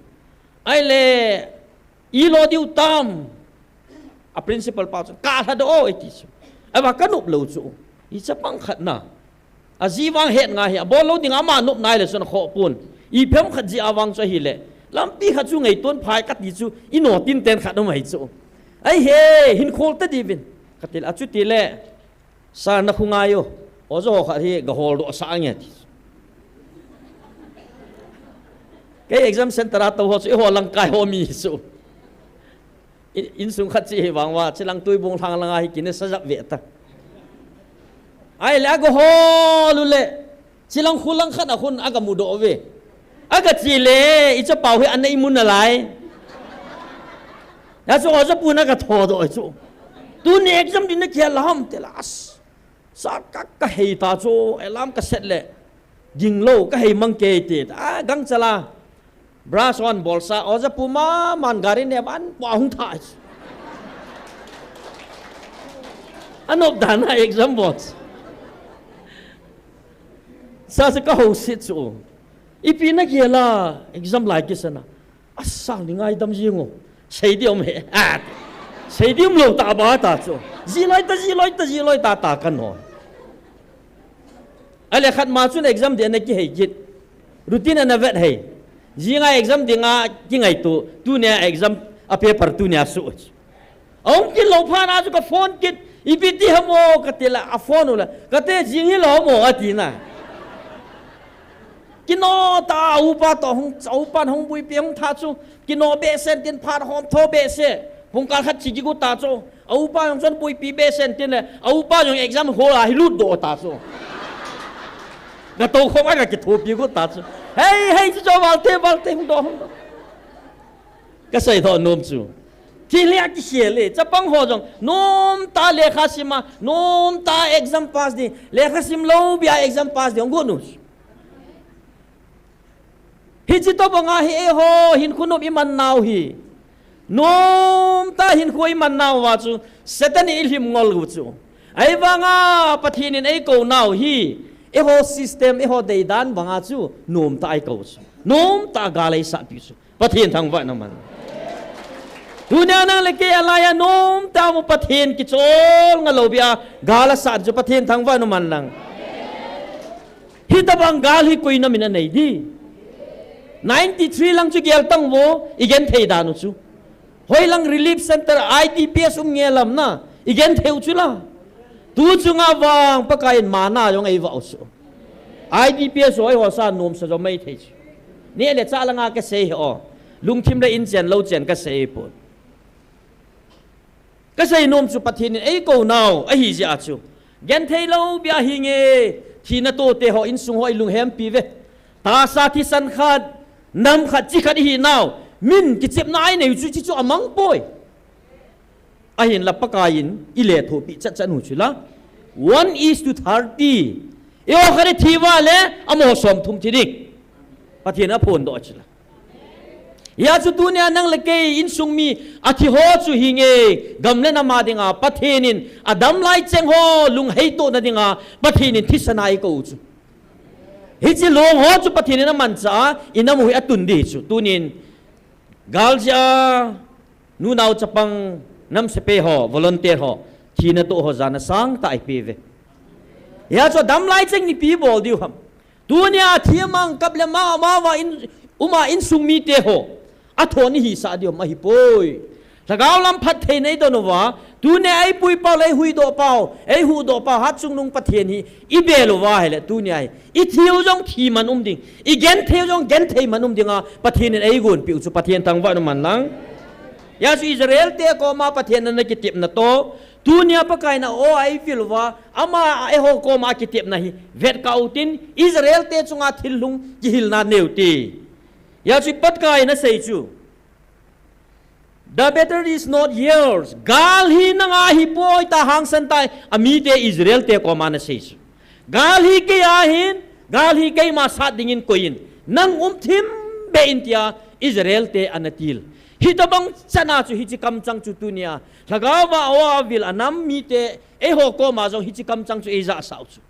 ไอเล่อีโลดิวตามa principal pa chu ka tha do ai ti chu ai ba kanup lo chu I cha pang khat na a jiwang het nga hi a bol lo ding ama nup nai le son kho pun I phem khat ji awang cha hi le lam pi khat chu ngai ton phai kat ti chu I no tin ten khat no mai chu ai he hin khol ta di bin katil a chu ti le sa na khunga yo o zo khat hi ga hol do sa nya ti ke exam center to ho chu ho lang kai ho mi chu in sung khát chi vang wa chilang tui bung thang langa hi kin sa jap ve ta ai la go ho lu le chilang khulang khat a khun aga mu do ve aga chi le I cha pau hi an nei mun na lai ya so ho cha pu na ka tho do chu tu ne exam din na khia lam te las sa ka hei ta chu elam ka set le ding lo ka hei mang ke te a gang chala brass on bolsa oja puma man garin ne ban pa hung tha anop dana exam box sa se ka ho sit chu ipina kiela exam like kisana asal ni ngai dam jingo sei diom he sei diom lo ta ba ta chu ji loi ta kan no ale khat ma chu exam de na ki he git routine na vet he jinga exam dinga kingai tu ne exam a paper tu ne su ong ki lo pha na ju ka phone kit ibiti hamo katela a phone la kate jingi lo mo atina kino ta upa to hong upan hong bui piang tha chu kino be sen tin phat hom tho be se hong kal khat chi gu ta chu upa yong son bui pi be sen tin le upa yong exam ho la hi lut do ta chu na to khom ai ka thu pi gu ta chu hey cho vào thêm đó cái sợi thọ nôm chu thì lẽ cái xẻ lệ cho băng hồ rằng nôm ta lệ khá sim mà nôm ta exam pass đi lệ khá sim lâu bia exam pass đi ông gôn nus hi chỉ to bằng ai hi ho hin khu nôm iman nào hi nôm ta hin khu iman nào vào chu setan ilhim ngol gu chu ai vanga pathin ai ko nào hi eho system eho dei dan banga chu nom ta ai ko chu nom ta ga lai sa pi chu pathin thang wa na man dunia nang le ke alaya nom ta mo pathin ki chol nga lo bia ga la sa chu pathin thang wa na man lang hi ta bang gal hi koi na min nei di 93 lang chu gel tang wo igen thei da nu chu hoi lang relief center IDPS ngelam na igen theu chu la tu chunga wang pakain mana yong ai wa su IDPS oi ho sa nom sa jo mai thei ni le cha langa ka sei ho lungthim le in chen lo chen ka sei pu ka sei nom chu pathin ei ko naw a hi ja chu gen thei lo bia hi nge thina to te ho in sung hoi lung hem pi ve ta sa thi san khat nam khat chi khat hi naw min ki chep nai nei chu chi chu amang poi a hin la pakain ile tho pi cha cha nu chula 1:30 eo khare thiwa le amo som thum thidik pathina phone do chila ya chu dunia nang leke in sungmi athi ho chu hinge gamle na ma dinga pathinin adam lai cheng ho lung hei to na dinga pathinin thisanai ko chu hi chi long ho chu pathinin na man cha inam hui atun di chu tunin galja nu naw chapang nam se pe ho volunteer ho thina to ho jana sang tai pe ve ya cho dam lai cheng ni pi bol diu ham dunia thiamang kaple ma wa in uma in sungmi te ho athoni hi sa dio ma hi poi lagaw lam phat thei nei do no wa tu ne ai pui pau lai hui do pau ai hu do pau hat chung nung pathian hi I belo wa hele tu ne ai I thiu jong thi man ding I gen thiu jong gen thei man dinga pathian ai gun piu chu pathian tang wa no man lang ya su Israel te ko ma pathian na ki tip na to tu ne pa kai na o ai fil wa ama ai ho ko ma ki tip na hi vet ka utin Israel te chunga thilung ki hil na neuti ya chu pat kai na sei chu the better is not yours gal hi na nga hi poi ta hang san tai ami te Israel te ko ma na sei chu gal hi ke ya hin gal hi ke ma sa dingin koin nang thim be intia Israel te anatil hi tabang chana chu hi chi kam chang chu tu nia lagawa awa vil anam mi te e ho ko ma jong hi chi kam chang chu e za sau chu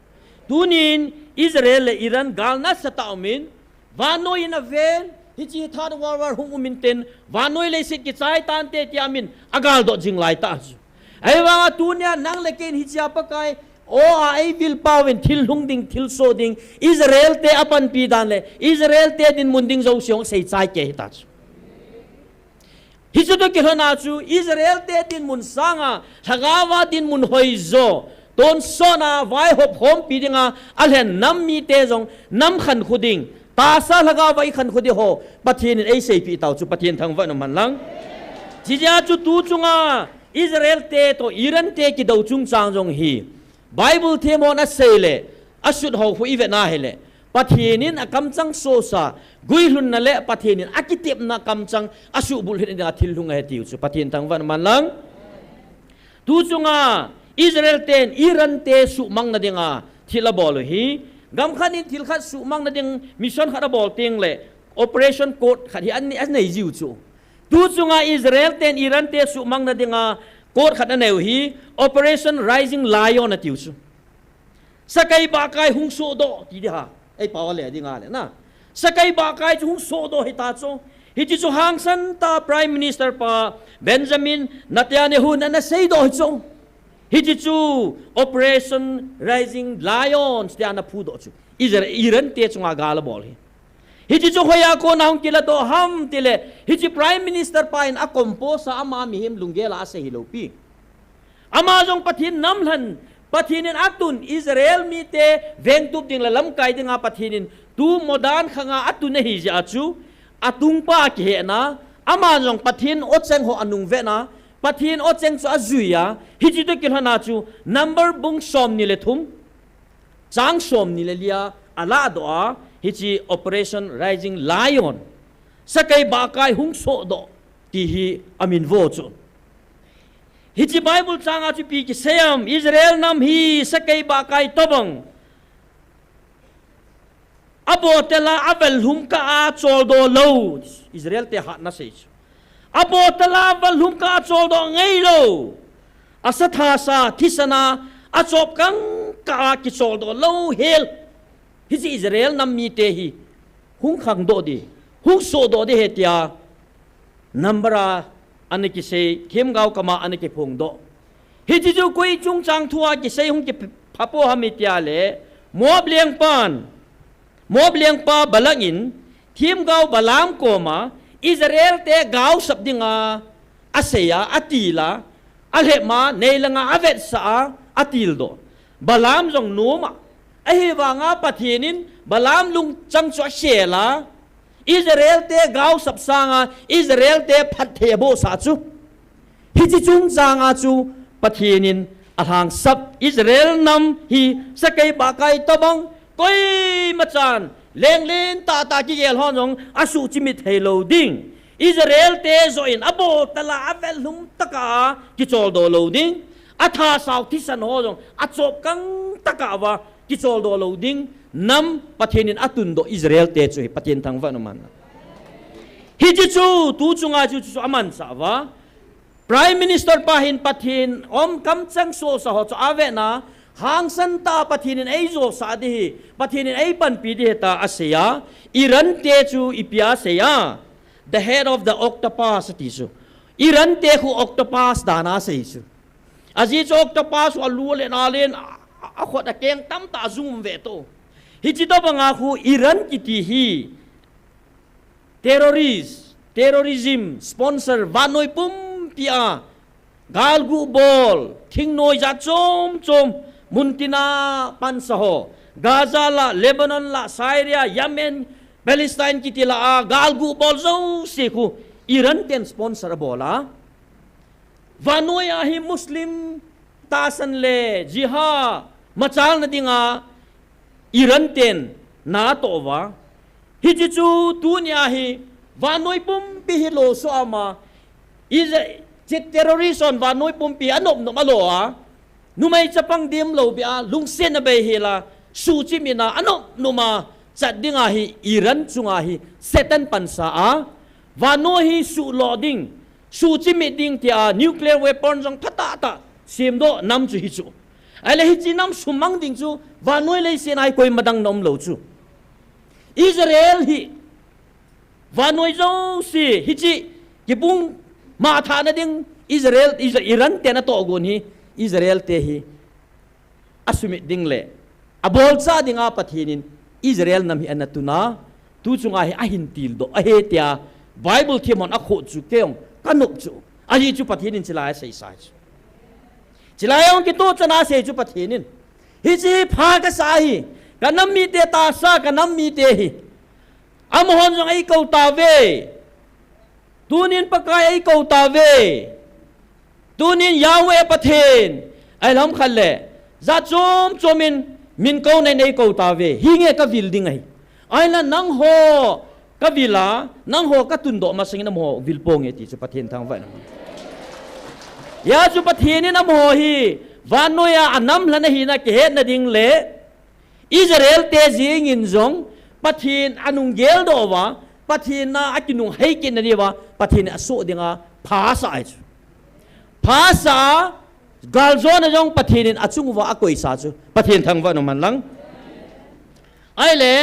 tunin Israel le Iran galna sata umin vanoi na vel hi chi thad war hung umin ten vanoi le sit ki chai tan te ti amin agal do jing lai ta chu ai wa tunia nang le ken hi cha pa kai o ai vil pawen thil hung ding thil so ding Israel te apan pi dan le Israel te din munding zo siong sei chai ke ta chu hi chu to ki hona chu Israel te din mun sanga thagawa din mun hoi zo ton sona vai hop hom pi dinga alhen nam mi te jong nam khan khuding ta sa lagawa I khan khudi ho pathin ei sei pi tau chu pathin thang va no man lang ji ja chu tu chunga Israel te to Iran te ki do chung chang jong hi Bible the mon a sele asut ho hu ive na hele pathinin akam chang so sa guilun na le pathinin akitep na kam chang asu bul hin na thil lunga he tiu chu pathin thang van man lang tu chunga Israel ten Iran te su mang na dinga thila bol hi gam khanin thil khat su mang na ding mission khara bol ting le operation code khat hi an nei jiu chu tu chunga Israel ten Iran te su mang na dinga code khat na hi operation rising lion na tiu chu sakai ba kai hung so do ti di ha ai pa le dinga le na sakai ba kai hung so do hi ta chu hi chi chu hang san ta prime minister pa Benjamin Netanyahu na sei do hi chu hi chi chu operation rising lion te ana phu do chu Iran te chunga gal bol hi hi chi chu hoya ko na hung kila to ham tile hi chi prime minister pa in a compose sa ama mi him lungela ase hilopi ama jong pathin namlan pathinin atun Israel mi te vengtup ding lalam kai dinga pathinin tu modan khanga atun hi ja chu atung pa ki he na ama jong pathin ocheng ho anung ve na pathin ocheng chu azuya hi chi to kilhana chu number bung som ni le thum chang som ni le lia ala do a hi chi operation rising lion sakai ba kai hung so do ti hi amin vo chu hi chi Bible changa chu pi ki seam Israel nam hi sakai ba kai tobang abotela avel hum ka a chol do lo Israel te hat na sei abotela avel hum ka a chol do ngei lo asatha sa thisana a chop kang ka ki chol do lo hel hi chi Israel nam mi te hi hung khang do di hung so do de hetia nambara aniki sei khem gau kama aniki phung do hi chi chu koi chung chang thua ki sei hung ki phapo hamitia le mob liang pa balangin thim gau balam koma Israel te gau sabdinga aseya atila alhema neilanga avet sa atil do balam jong numa ahi wanga pathinin balam lung chang chwa shela Israel te gau sapsanga Israel te phathebo sa chu hi chi chung changa chu pathinin athang sap Israel nam hi sakai ba kai tabang koi machan lenglin ta ki gel honong asu chimit hello ding Israel te zo in abo tala avel lum taka ki chol do loading atha saw thisan ho jong achop kang taka wa ki chol do loading nam pathinin atun do Israel te chu pathin thang va no man hi chi chu tu chunga chu aman sa wa prime minister pahin pathin om kam chang so sa ho chu ave na hang san ta pathinin ei zo sa di pathinin ei pan pi di ta asia Iran te chu ipia seya the head of the octopus ti chu Iran te khu octopus dana sei chu aji chu octopus alu le na len a khot a keng tam ta zoom ve to hi chi to banga khu Iran ki ti hi terrorism sponsor vanoi pum pia galgu bol thing noi ja chom muntina pansaho Gaza la Lebanon la Syria Yemen Palestine ki tila galgu bol zo se khu Iran ten sponsor bola vanoi a hi muslim tasan le jiha machal na dinga Iran ten na to wa hi chu tu nya hi vanoi pum pi hi lo so ama is terrorism vanoi pum pi anop no malo a numai chapang dim lo bia lungsen na be hela su chi mina anop numa chadinga hi Iran chunga hi setan pansa a và nói hi su lo ding su chi mi ding tia nuclear weapon jong phata ta sim do nam chu hi chu ai le hi chi nam sumang ding chu và nói le sen ai koi madang nom lo chu Israel hi và nói zo si hi chi ki bung ma tha na ding Israel Iran te na to gon hi Israel te hi asumi ding le abol cha dinga pathinin Israel nam hi anatuna tu chunga hi ahin til do a he tia Bible thimon a kho chu keong kanuk chu a hi chu pathinin chilai sei sai chu chilai ong ki to chana sei chu pathinin hi chi pha ka sa hi kanam mi te ta sa kanam mi te hi amhon jong ai ko ta ve tunin pakai ai ko ta ve tunin Yahweh pathin ai lam khalle za chom chomin min ko nei ko ta ve hi nge ka vil ding ai ai la nang ho ka vila nang ho ka tun do ma sing nam ho vil pong e ti chu pathin thang vai ya chu pathin ni nam ho hi van noya anam la na hi na ke he na ding le Israel te jing in jong pathin anung gel do wa pathin na akinung hei kin na ni wa pathin aso dinga pha sa ai pha sa gal zo na jong pathin achung wa akoi sa chu pathin thang wa no man lang ai le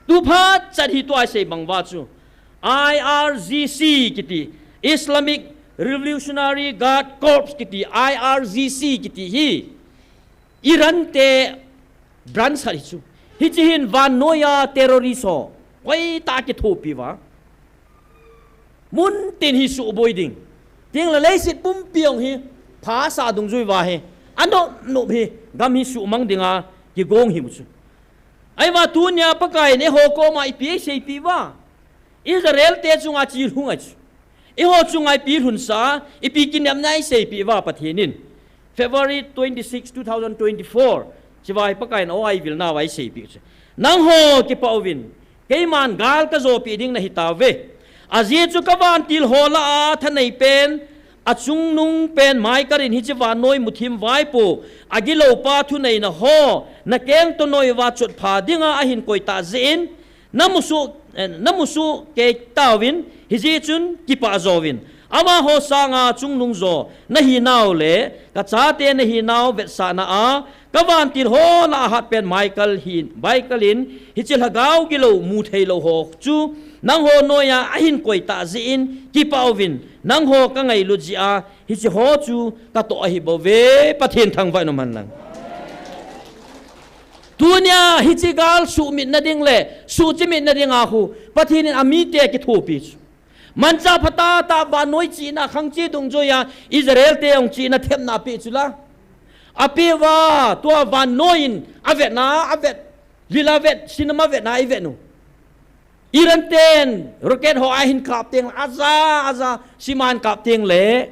tu pha chat hi to ai sei bang wa chu IRGC kiti Islamic Revolutionary Guard Corps kiti IRGC kiti hi Iran te branch sa chu hi chi hin van noya terroriso koi ta ki thopi wa mun tin hi su boiding ting la lei sit pum piong hi pha sa dung zui wa he ano no hi gam hi su mang dinga ki gong hi mu chu ai wa tu nya pakai ne ho ko ma ipi sei pi wa Israel te chunga chi hunga chu I ho chunga pi hun sa ipi kinam nai sei pi wa pathinin February 26 2024 chiwai pakai no ai vil na wai sei pi chu nang ho ki pawin keiman gal ka zo pi ding na hitawe azi chu ka van til hola a thanai pen achung nung pen mai karin hi chiwa noi muthim vai po agilo pa thu nei na ho na keng to noi wa chut pha dinga a hin koi ta zin namusu ke tawin hi ji chun ki pa zowin ama ho sanga chung nung zo na hi naw le ka cha te na hi naw vet sa na a kawan til ho la hat pen Michael hin Michaelin hi chil hagaw gilo mu thailo ho chu nang ho noya ahin koi ta zin ki pawin nang ho ka ngai lu ji a hi chi ho chu ka to hi bo ve pathin thang vai no man lang tunya hi chi gal su mit na ding le su chi mit na ding a hu pathin ami te ki thopi chu mancha phata ta ba noi chi na khang chi dung jo ya Israel te ong chi na them na pe chu la api wa tua van noin avet na avet lila vet cinema vet na ivet nu Iran ten rocket ho ahin kap teng aza siman kap teng le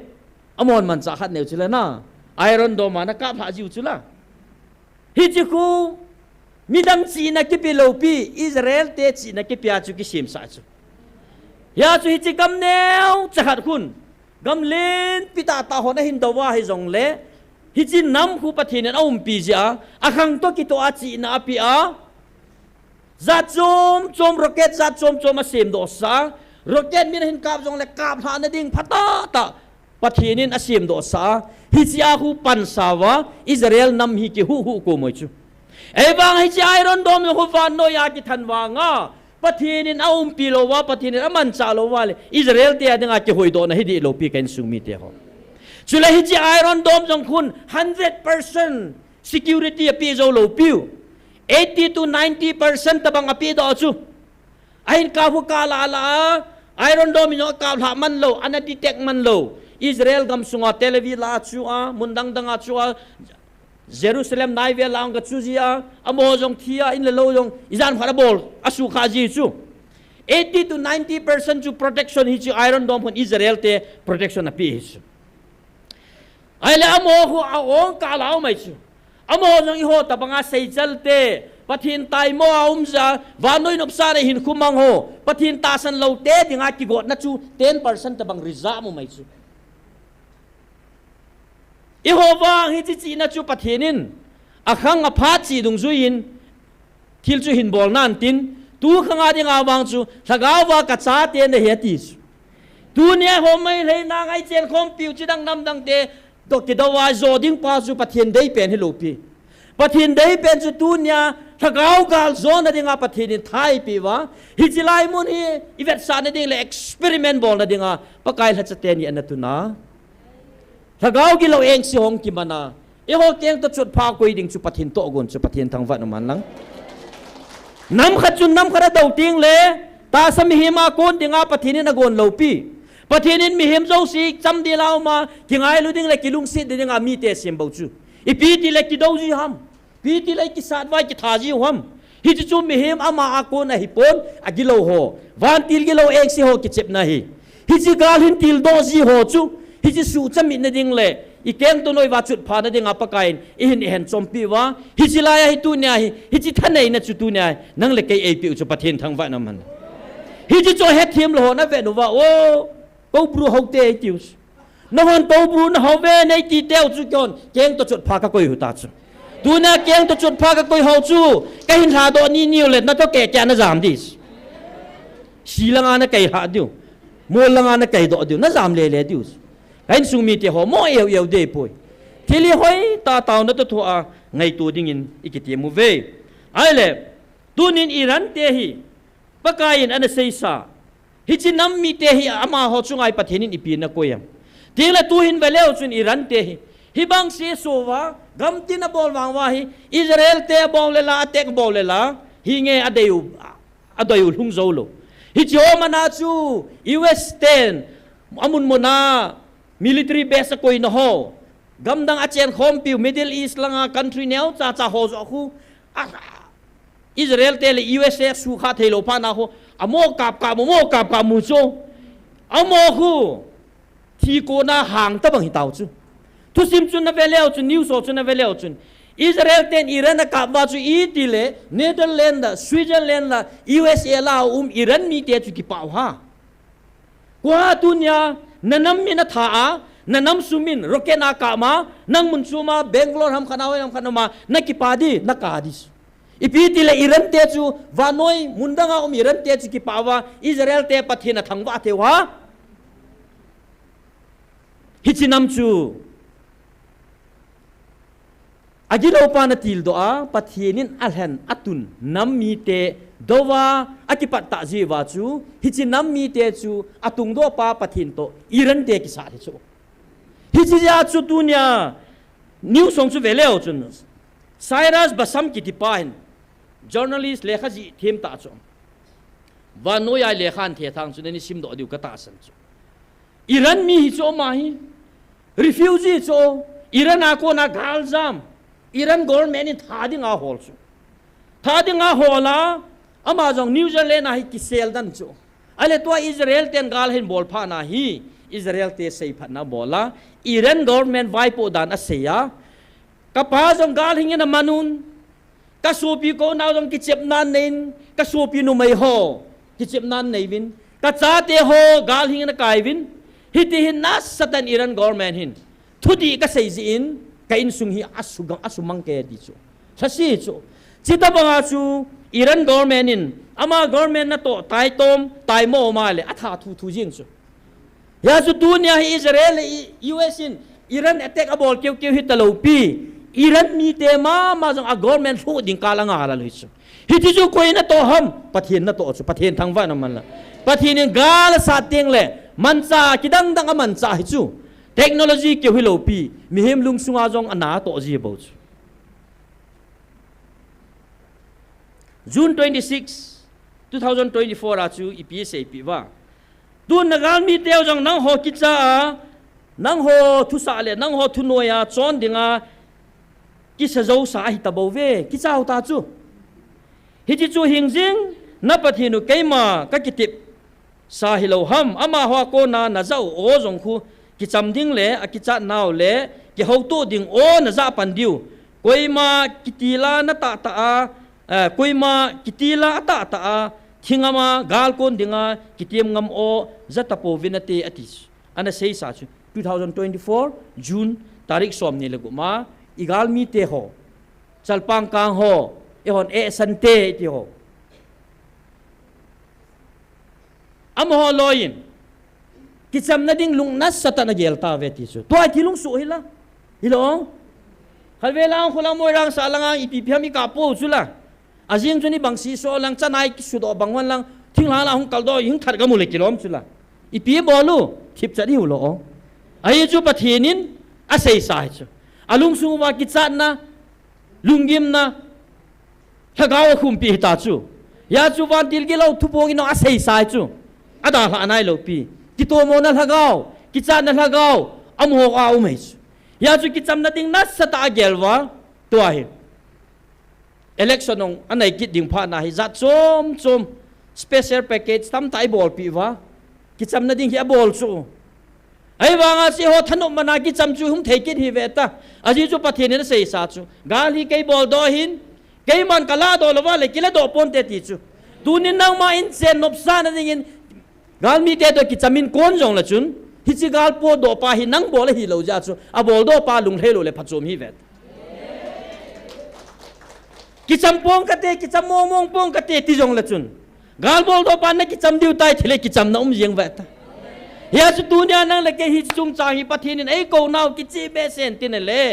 amon man cha khat neu chila na Iron Dome na kap ha jiu chula hi chi ku midam chi na ki pilopi Israel te chi na ki pya chu ki sim sa chu ya chu hi chi gam neu chakhat khun gam len pita ta ho na hin dawa hi jong le hi chi nam khu pathin an pi ja akhang to ki to a chi na api a za chom rocket za chom a sem do sa rocket min hin kap jong le kap ha na ding phata ta pathinin a sem do sa hi chi a khu pan sa wa Israel nam hi ki hu ko moi chu e bang hi chi Iron Dome ho van no ya ki than wa nga pathinin a pi lo wa pathinin a man cha lo wa le Israel te adinga ki hoi do na hi di lo pi kan sung mi te ho chula hi chi Iron Dome jong khun 100% security api zo lo piu 80 to 90% tabang api do chu ain ka hu ka la Iron Dome no ka la man lo ana detect man lo Israel gam sunga Tel Aviv la chu a mundang danga chu a Jerusalem nai ve laung ga chu ji a amo jong thia in le lo jong izan phara bol asu kha ji chu 80 to 90% chu protection hi chi Iron Dome von Israel te protection api hi ai la amo hu a ong ka lao mai chu amo jong I ho tabanga sei chalte pathin tai mo aumza vanoi nop sa hin khumang ho pathin ta san lo te dinga ki got na chu 10% tabang riza mo mai chu I ho wang hi chi na chu pathinin akhang a pha chi dung zuin thil chu hin bol nan tin tu khanga dinga wang chu thagawa ka cha te na he ti tu nia ho mai le na ngai chen khom piu chi dang nam dang te to ki da wa zo ding pa chu pathian dei pen hi lo pi pathian dei pen chu tu nia thagau gal zo na dinga pathian in thai pi wa hi chi lai mun hi ivet sa na ding le experiment bol na dinga pakai la cha te ni an tu na thagau gi lo eng si hong ki mana e ho keng to chut pha koi ding chu pathian to gon chu pathian thang va no man lang nam kha chun nam khara dau ting le ta sam hi ma kon dinga pathian na gon lo pi pathian in mi hem zo si cham di lao ma kingai lu ding le kilung si dinga mi te sem bo chu i pi ti le ki do ji ham pi ti le ki sat vai ki tha ji ham hi chu mi hem ama a kon a hi pon a gi lo ho van til gi lo ek si ho ki chep na hi chi gal hin til do ji ho chu hi chi su cham mi na ding le i keng to noi wa chut pha na ding a pakain i hin hen chom pi wa hi chi la ya hi tu nya hi chi thanai na chu tu nya nang le kai ei pi chu pathian thang va na man hi chi cho het thiam lo na ve no wa o ko bru ho te tiu no hon to bru na ho ve nei ti teo chu kon keng to chut pha ka koi hu ta chu tu na keng to chut pha ka koi ho chu ka hin tha do ni niu le na to ke kya na jam dis si la nga na kai ha diu mo la nga na kai do diu na jam le le diu kain sung mi te ho mo eu de poi thili hoi ta taw na to thua ngai tu ding in ikiti mu ve ai le tunin iran te hi pakain ana sei sa hi chi nam mi te hi ama ho chungai pathian in ipi na koyam tila tu hin veleu chun iran te hi bang se so wa gam tin bol wang wa hi Israel te bol le la tek bol le la hi nge adeu lung zo lo hi chi o mana chu US 10 amun mona military base koi no ho gam dang a chen khom piu Middle East langa country neu cha cha ho zo khu Israel te le USA su kha thelo pa na ho amo kap ka mu cho amo khu thi ko na hang ta bang hi tau chu tu sim chun na veleo chu news so chun na veleo chun Israel ten Iran na kap wa chu I ti le Netherlands Switzerland la USA la Iran mi te chu ki pau ha kwa tunya nanam mi na tha a nanam sumin rokena ka ma nang mun chu ma Bangalore ham khanawe ham khanoma na ki pa di na ka dis ipiti le Iran te chu vanoi mundanga Iran te chu ki pawa Israel te pathina thangwa te wa hichinam chu agilo pa na til do a pathinin alhan atun nam mi te dowa akipat ta ji wa chu hichinam mi te chu atung do pa pathin to Iran te ki sa chu hichiya chu tunya new song chu veleo chun Cyrus Basam ki tipain journalist lekha ji them ta chu wa no ya lekhan the thang chu ni sim do diu ka ta san chu Iran mi hi chu ma hi refugee chu Iran a ko na gal jam Iran government in thading a hol chu thading a hola ama jong New Zealand a hi ki sel dan chu ale to Israel ten gal hin bol pha na hi Israel te sei phat na bola Iran government vai po dan a seya kapa jong gal hin na manun ka sopi ko na jong ki chep nan nen ka sopi nu mai ho ki chep nan nei win ka cha te ho gal hin na kai win hiti hin na satan Iran government hin thudi ka sei ji in ka in sung hi asumang ke di chu sasi chu chita banga chu Iran government in ama government na to tai tom tai mo ma le atha thu jing chu ya chu dunia hi Israel US in Iran attack abol keu hit talo pi Iran mi te ma jong a government hu ding kala nga la chu hiti chu koi na to ham pathin na to chu pathin thang va na man la pathin in gal sa teng le mancha kidang dang a mancha hi chu technology ke hilo pi mi hem lung sunga jong ana to ji bo chu June 26 2024 a chu EPSA pi wa tu nagal mi teo jong nang ho kicha nang ho thu sa le nang ho thu noya chon dinga ki sa zo sa hi ta bo ve ki cha ta chu hi chi chu hing jing na pathinu keima ka kitip sa hilo ham ama ho ko na zau o jong khu ki cham ding le a ki cha naw le ki ho to ding o na za pan diu koima kitila na ta a koima kitila ta a thingama gal kon dinga kitiem ngam o zatapo vinate atis ana sei sa chu 2024 June tarik som ni leguma igal mi te ho chalpang kang ho e hon e sante ti ho am ho loin กิจำนัดดิ้งลุงนัสสตันเกลตาเวติสุตัวไอ้ที่ลุงสุฮิละฮิลองขัดเวลาคนละมวยรังสาลังอีปีพิามีกาปูสุละอาจิงจนี่บางสีโซลังจะนายกิสุดอบางวันลังทิ้งหาละหงกัลโดยิงถัดกมุลกิลอมสุละอีปีบอลูทิพจัดหิวลองไอ้จูปะทีนินอาศัยสายจูอาลุงสุวากิจจัดนะลุงยิมนะถ้าเขาคุมปีตาจูยาจูวันติลกิเราทุบวงอินอาศัยสายจูอาดาหานายโลปีกิตัวโมนัลฮะเขากิจจัดนัลฮะเขาอมโหอาอุเมชยาจูกิจจำนัดดิ้งนัสสตาเกลวะตัวเห็นelection นงอันไหนกิจดิ่งผ่านนะฮิจัดชม special package ทำไต่บอลปีวะกิจจำนัดดิ่งเฮียบอลจูไอ้วางอาศิโหถนนมานากิจจำจูหุ่มเทกิจฮิเวตาอาจิจูปะเทนินเสียสาจูกาลีเกย์บอลดอหินเกย์มันกลาดอลวะเลยกิเลดอปอนเตติจูดูนินนางมาอินเซนนบซานัดดิ่งกาลมีเตตัวกิจจำมินโกนจงละจุนฮิจิกาลปวดดอปาหินนังบอลฮิโลจาจูอาบอลดอปาลุงเฮโลเลยพัดจมฮิเวตกิจำปองกเตกิจำมองปองกเตติจงละจุนกาลบอลดอปานักกิจำดิวไตทะเลกิจำน้ำยังเวตเฮียสุดตัวนี้นั่งเล็กฮิจุงจางฮิปะทีนินไอ้กูน่ากิจเบสเซนตินเลย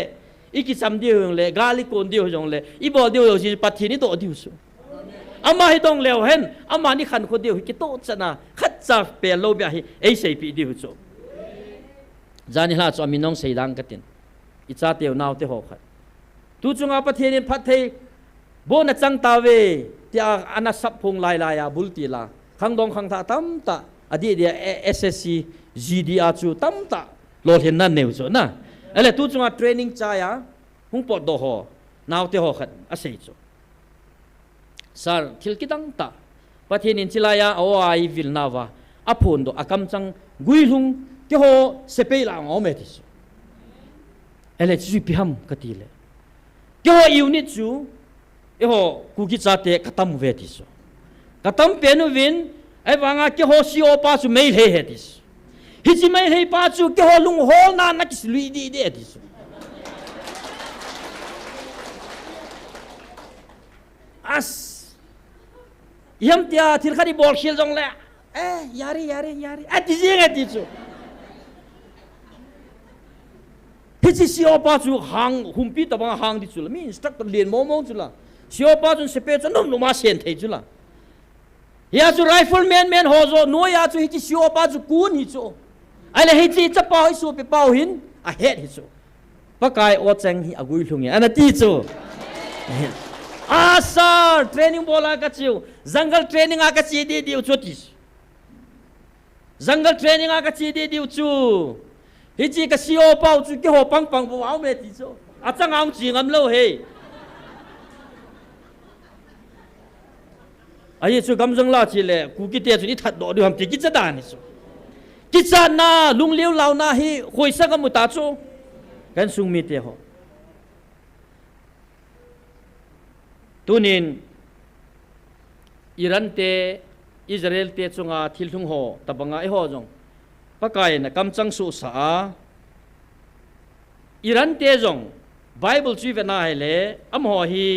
อีกิจำดิวเลยกาลิโกนดิวจงเลยอีบอลดิวอยู่ที่ปะทีนิโตดิวสุอามาให้ต้องเลวเห็นอามานี่ขันคนเดียวฮิกิโตชนะขัดจากเปลี่ยนโลบะฮิไอ้เสพีดิวสุจานิลาจอมิน้องเสียดังกันตินอิจฉาเตียวนาวเตหอกขัดตัวจงอาปะทีนินพัดเทโบนัจังตาเวที่อานาสับพงลายบุลตีลาขังดองขังท่าตั้มตาอดีตเดีย SSC GDR จูตั้มตาโลเห็นนั่นเนวจูนะเอเลตัวจงอาเทรนนิ่งใจอ่ะหุ่งปอดดอหอนาวเตหอกขัดอาศัยจูสารทิลกิดังตาปะทีนินจิลายาเอาไอวิลนาวาอพูนโดอากำจังกุยลุงที่หอเสเปย์ลางเอาเมติจูเอเลจูพิฮัมกติเลที่หอยูนิตจูเอโหกูกิจาเตะกัตมเวติสกัตมเปนุวินไอ้บางอาเกโฮซีโอป้าจูไม่เฮติสฮิจิไม่เฮป้าจูเกโฮลุงโฮนานักสิลุยดีเดติสอัสยามเตียทิลขัดบอลเชียร์จงเลยยารีติจิงติจูฮิจิซีโอป้าจูหางหุ่มปีตะบังหางติจูละมีอินสตรัคเตอร์เรียนมองจูละซีโอป้าจูเสเปย์จูนุ่มมาเซียนเทจูละยาจูไรเฟิลแมนโฮโซนัวยาจูฮิจิซีโอป้าจูกูนฮิจูไอ้เลยฮิจิจะเป่าฮิจูไปเป่าหินอะเฮ็ดฮิจูปะกายโอเจงฮิอากุยลุงอันนั้นติจูอาซาเทรนนิ่งบอลอากาจิวจังเกิลเทรนนิ่งอากาจิดีดิวจูติสจังเกิลเทรนนิ่งอากาจิดีดิวจูฮิจิกซีโอเป่าจูเกโฮปังบัวเอาเมติจูอาจังเอาจีงามโลเฮไอ้ชูกำจังลาจีเล่กูกิเตจุนี่ทัดโดดดูทำตีกิจดานิสูกิจนาลุงเลี้ยวเหล่านาฮีคุยสักมุตาจูกันซุงมีเตหอตุนินอิรันเตอิสราเอลเตจุงอาทิลทุงหอตบังอาไอหอจงปะกายนะกำจังสุสาอิรันเตจงไบเบิลชีเวนาให้เล่อมหอฮี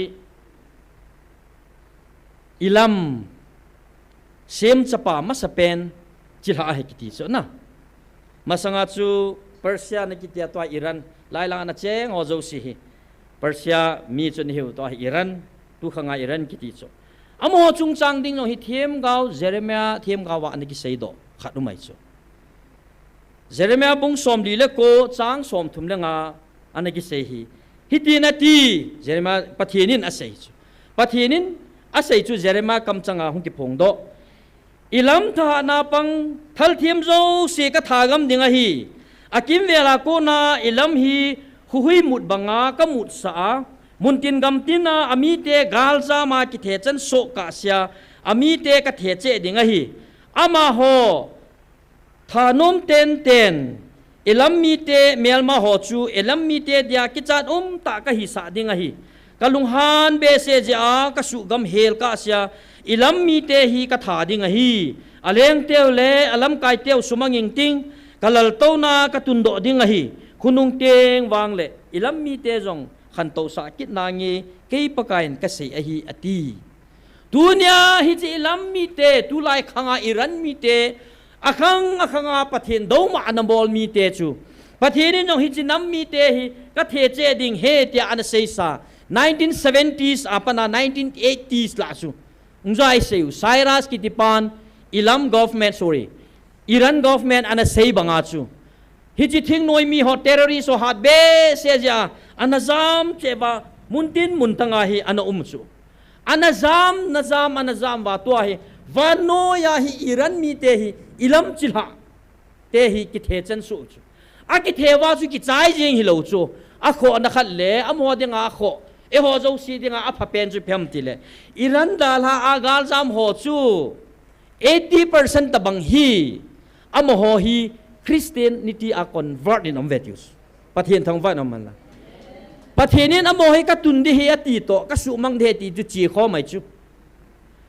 อิลัมเซมจะป่ามาสเปนจิลาให้กิติสนะมาสังอาจูเปอร์เซียในกิติตัวอิรันลายลางนัดเจงอโจซีฮีเปอร์เซียมีจนหิวตัวอิรันตุขังอิรันกิติสอมหอจุงจังดิ้งโนฮิเทียมกาวเจเรเมียเทียมกาวอันนี้กิเซโดขัดนุ่มไอจูเจเรเมียบุงสมลีเลโกจังสมทุมเลงาอันนี้กิเซฮีฮิตีนาทีเจเรเมียปะเทียนินอาศัยจูปะเทียนินอาศัยจูเจเรมากำจังอาหุงกิพงโดอิลัมทหานาปังทัลเทียมโจเสกถากำดิงาฮีอากิมเวลาโกนาอิลัมฮีหุยมุดบังอากมุดสามุนตินกำตินาอามีเตกาลซามากิเทจันโซกาเซียอามีเตกเทเจดิงาฮีอามาโฮทานมเต็นอิลัมมีเตเมลมาโฮจูอิลัมมีเตเดียกิจัดตากะฮิสาดิงาฮีกลุงฮันเบเซจากสุกมเฮลกาเซียอิลัมมีเตฮีกถาดิงฮีอเลงเตียวเลอลัมกายเตียวสุมังยิงติงกลลโตนากตุนโดดิงฮีคุนุงเตงวางเลอิลัมมีเตจงขันโตสากิดนางเงเกยปกายนกเสยฮีอตีดุนยาฮิจิอิลัมมีเตตุไลขังอิรันมีเต akanga pathin do ma anambol mi te chu pathin in jong hi chinam mi te hi ka the che ding he te an sei sa 1970s apana 1980s la chu unjai seu Cyrus kitipan Iran government ana sei banga chu hi chi thing noi mi ho terrorist ho hat be se ja anazam cheba muntin muntanga hi ana chu anazam wa to hi vano ya hi Iran mi te hi ilam chilha te hi ki the chen su chu a ki the wa chu ki chai jing hi lo chu a kho na khat le a mo de nga kho e ho zo si de nga a pha pen chu phem ti le Iran dal ha agal jam ho chu 80% tabang hi amo ho hi Christianity a convert in values pathian thang va nam man la pathianin amo hi ka tun di hi ati to ka su mang de ti chu chi kho mai chu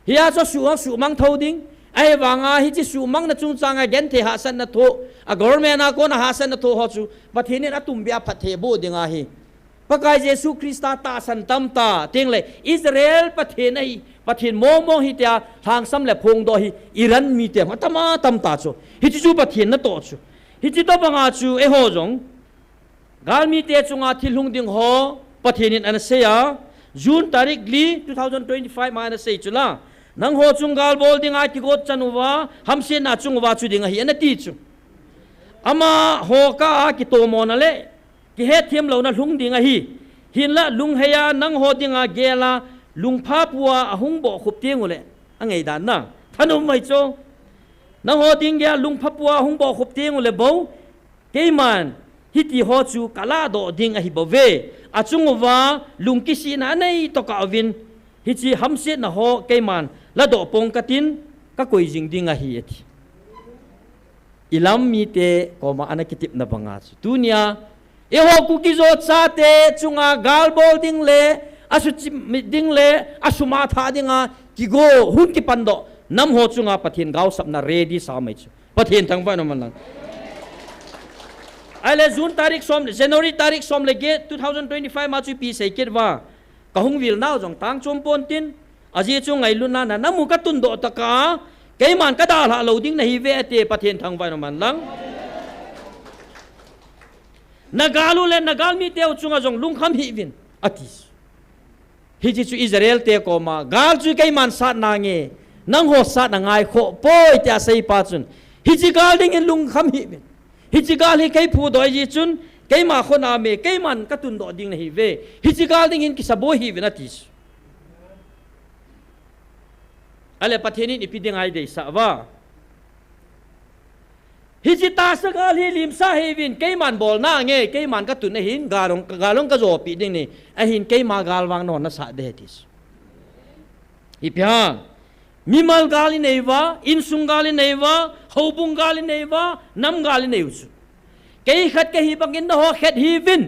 hiya cho su mang thau ding ai wanga hi chi su mang na chung changa gen the ha san na tho a government na ko na ha san na tho ho chu pathianin atum bia phathe bo dinga hi pakai Jesu Krista ta san tam ta ting le Israel pathin ai pathin mo hi tia thang sam le phong do hi Iran mi te ma tama tam ta chu hi chu pathin na to chu hi chi to banga chu e ho jong gal mi te chunga thilung ding ho pathinin an se ya June tarik li 2025 ma na se chula nang ho chung gal bol ding a ki got chanuwa hamse na chung wa chu ding hi an ti chu ama ho ka ki to mo na le ki he thiam lo na lung ding a hi hin la lung heya nang ho ding a gela lung pha puwa ahung bo khup tiang ule angai dan na thanum mai cho nang ho ding ya lung pha puwa hung bo khup tiang ule bo keiman hiti ho chu kala do ding a hi bo ve achung wa lung ki si na nei to ka win hi chi hamse na ho keiman la do pong katin ka koi jing ding a hi ati ilam mi te ko ma anakitip na banga chu dunia e ho ku ki zo cha te chunga gal bol ding le asu ding le asuma tha dinga ki go hun ki pando nam ho chunga pathin gaw sapna ready sa mai chu pathin thang ba no man lang ale June tarik som January tarik som le ge 2025 ma chu pi sei kit wa ka hung wil naw jong tang chom pon tin aji chu ngai lu na na namu ka tun do ta ka keiman ka dal ha lo ding na hi ve te pathin thang ba no man lang nagalu le nagal mi teu chunga jong lung kham hi vin atis hi chi chu Israel te ko ma gal chu keiman sat na nge nang ho sat na ngai kho poi ta sei pa chun hi chi gal ding in lung kham hi vin hi chi gal hi kai phu doi ji chun keima khona me keiman ka tun do ding na hi ve hi chi gal ding in ki sabo hi vin atis ale patheni ni piding ai dei sa wa hi chi ta sa gal hi lim sa hi vin keiman bol na nge keiman ka tun na hin galong ka zo pi ding ni a hin keima gal wang no na sa de tis hi pya mimal gali nei wa insung gali nei wa hobung gali nei wa nam gali nei chu kei khat ka hi bangin no khat hi vin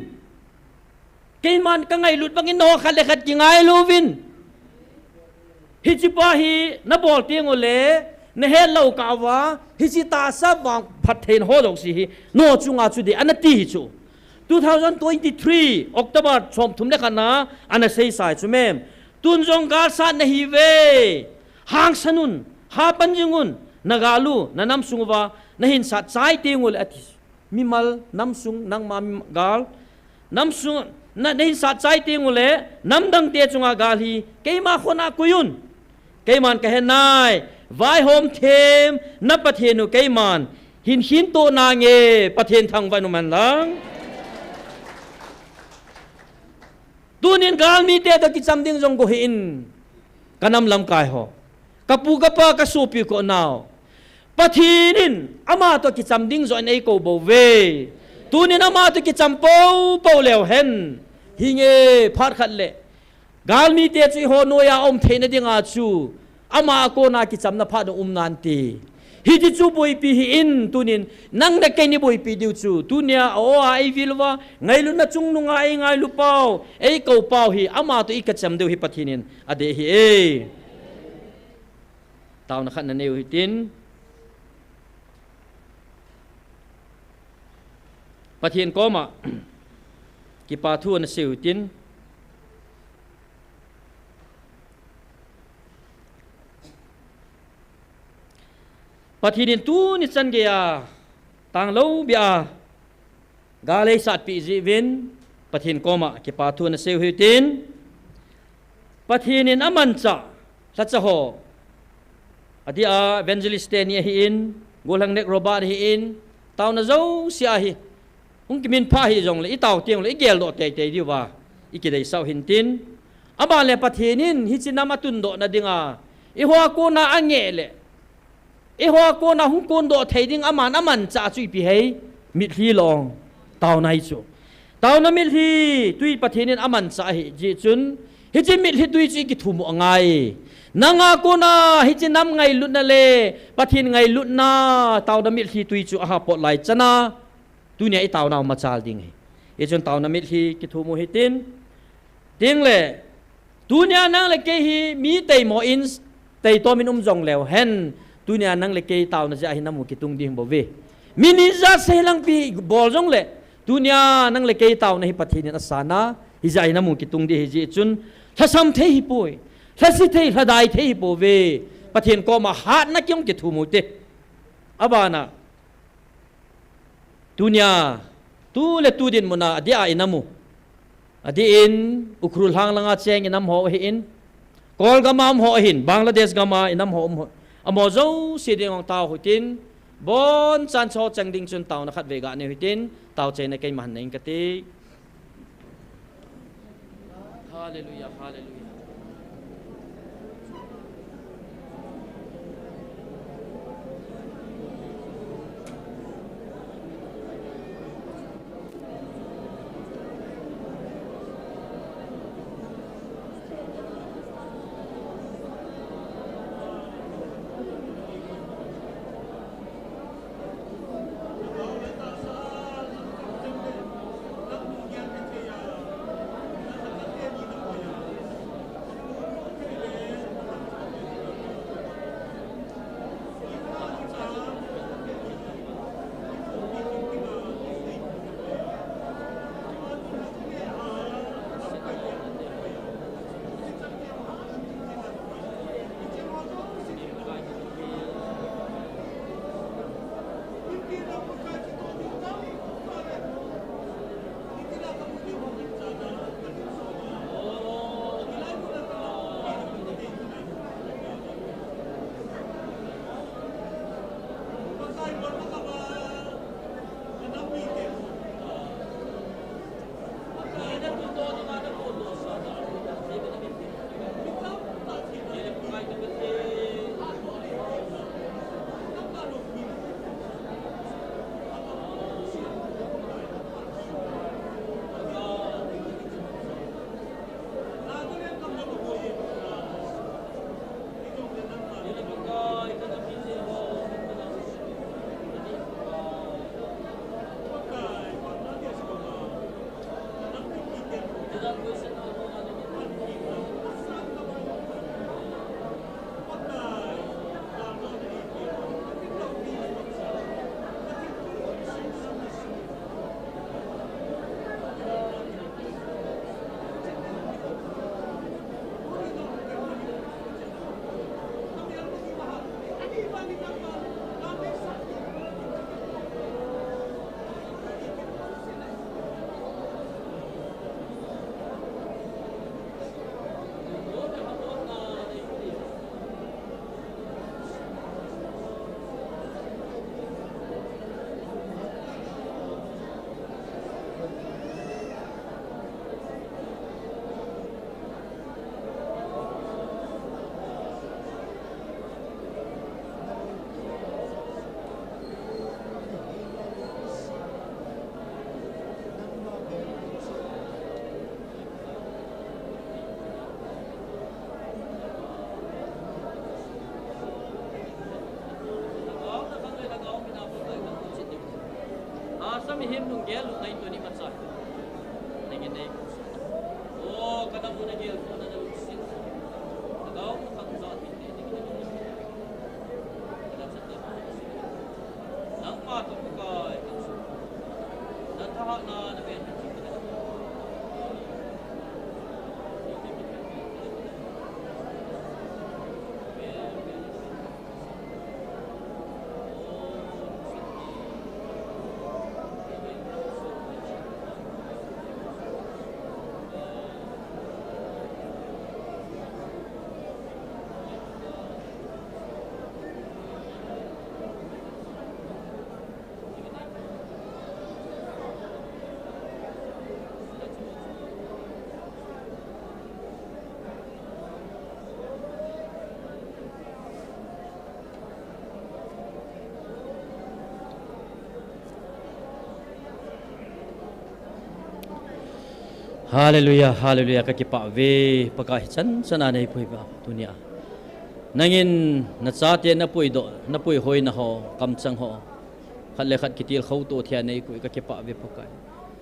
keiman ka ngai lut bangin no khat le khat ki ngai lu vin hi chi pa hi na bol tiang ole na he lo ka wa hi chi ta sa wang phat thein ho dong si hi no chunga chu de anati hi chu 2023 October chom thum le khana ana sei sai chu mem tun jong gal sa na hi ve hang sanun ha panjingun nagalu nanam sungwa nahin sa chai tingul atis mimal namsung nang ma gal namsung na nahin sa chai tingule namdang te chunga gal hi keima khona kuyun keiman ka henai vai hom them na pathenu keiman hin to na nge pathen thang vai no man lang tunin gal mi te to ki chamding jong go hin kanam lam kai ho kapu kapa ka supi ko now pathinin ama to ki chamding zo nei ko bo ve tunin ama to ki champo po lew hen hinge phat khat le gal mi te chi ho no ya om theina dinga chu ama ko na ki chamna pha do nan ti hi ji chu boi pi hi in tunin nang na kai ni boi pi diu chu tunia o ai vilwa ngai lu na chung nu ngai lu pau ei ko pau hi ama to i ka cham deu hi pathinin ade hi e tao na khan na neu hitin pathian ko ma ki pa thu na seu tin pathinin tu ni chan ge ya tang lo bia gale sat pi ji vin pathin koma ki pa thu na seu hitin pathinin aman cha la cha ho adia evangelist ni hi in golang nek robat hi in taw na zo sia hi ung kimin pha hi jong le i taw tiang le i gel do te te di wa i ki dei sau hin tin aba le pathinin hi chinam atun do na dinga i hwa ko na ange le i hwa ko na hung kon do thei ding aman cha chui pi hei mit hi long taw nai chu taw na mit hi tui pathinin aman cha hi ji chun hi chi mit hi tui chi ki thu mo ngai nanga ko na hi chi nam ngai lut na le pathin ngai lut na taw na mit hi tui chu a ha pot lai chana tunia i taw na ma chal ding he e chon taw na mit hi ki thu mo hi tin ting le tunia nang le ke hi mi tei mo in tei to min jong lew hen tunia nang le ke taw na ja hi namu ki tung ding bo ve mini za se lang pi bol jong le tunia nang le ke taw na hi pathin na sana hi ja hi namu ki tung di hi ji chun thasam the hi poi thasi the hladai the hi po ve pathin ko ma hat na kyong ki thu mo te abana tunia tu le tu din mo na dia inamu adi in ukrul hang langa cheng inam ho hi in kol gamam ho hin Bangladesh gama inam ho amo zo siding ong taw hutin bon chan cho chang ding chun taw na khat ve ga ne hutin taw che na kai man nei ka ti hallelujah hallelujah mi him nung gel nung nai tu ni matsa nai nai oh kada mo na gel na na sin tagaw mo kang sa atin ni kada sa ta nang ma to ka na tha na na ben Hallelujah, hallelujah kakipa ve pakai chan sananai pui ba dunia. Nangin na chate na pui do na pui hoi na ho kamchang ho. Khat le khat kitil khau to thia nei ku kakipa ve pakai.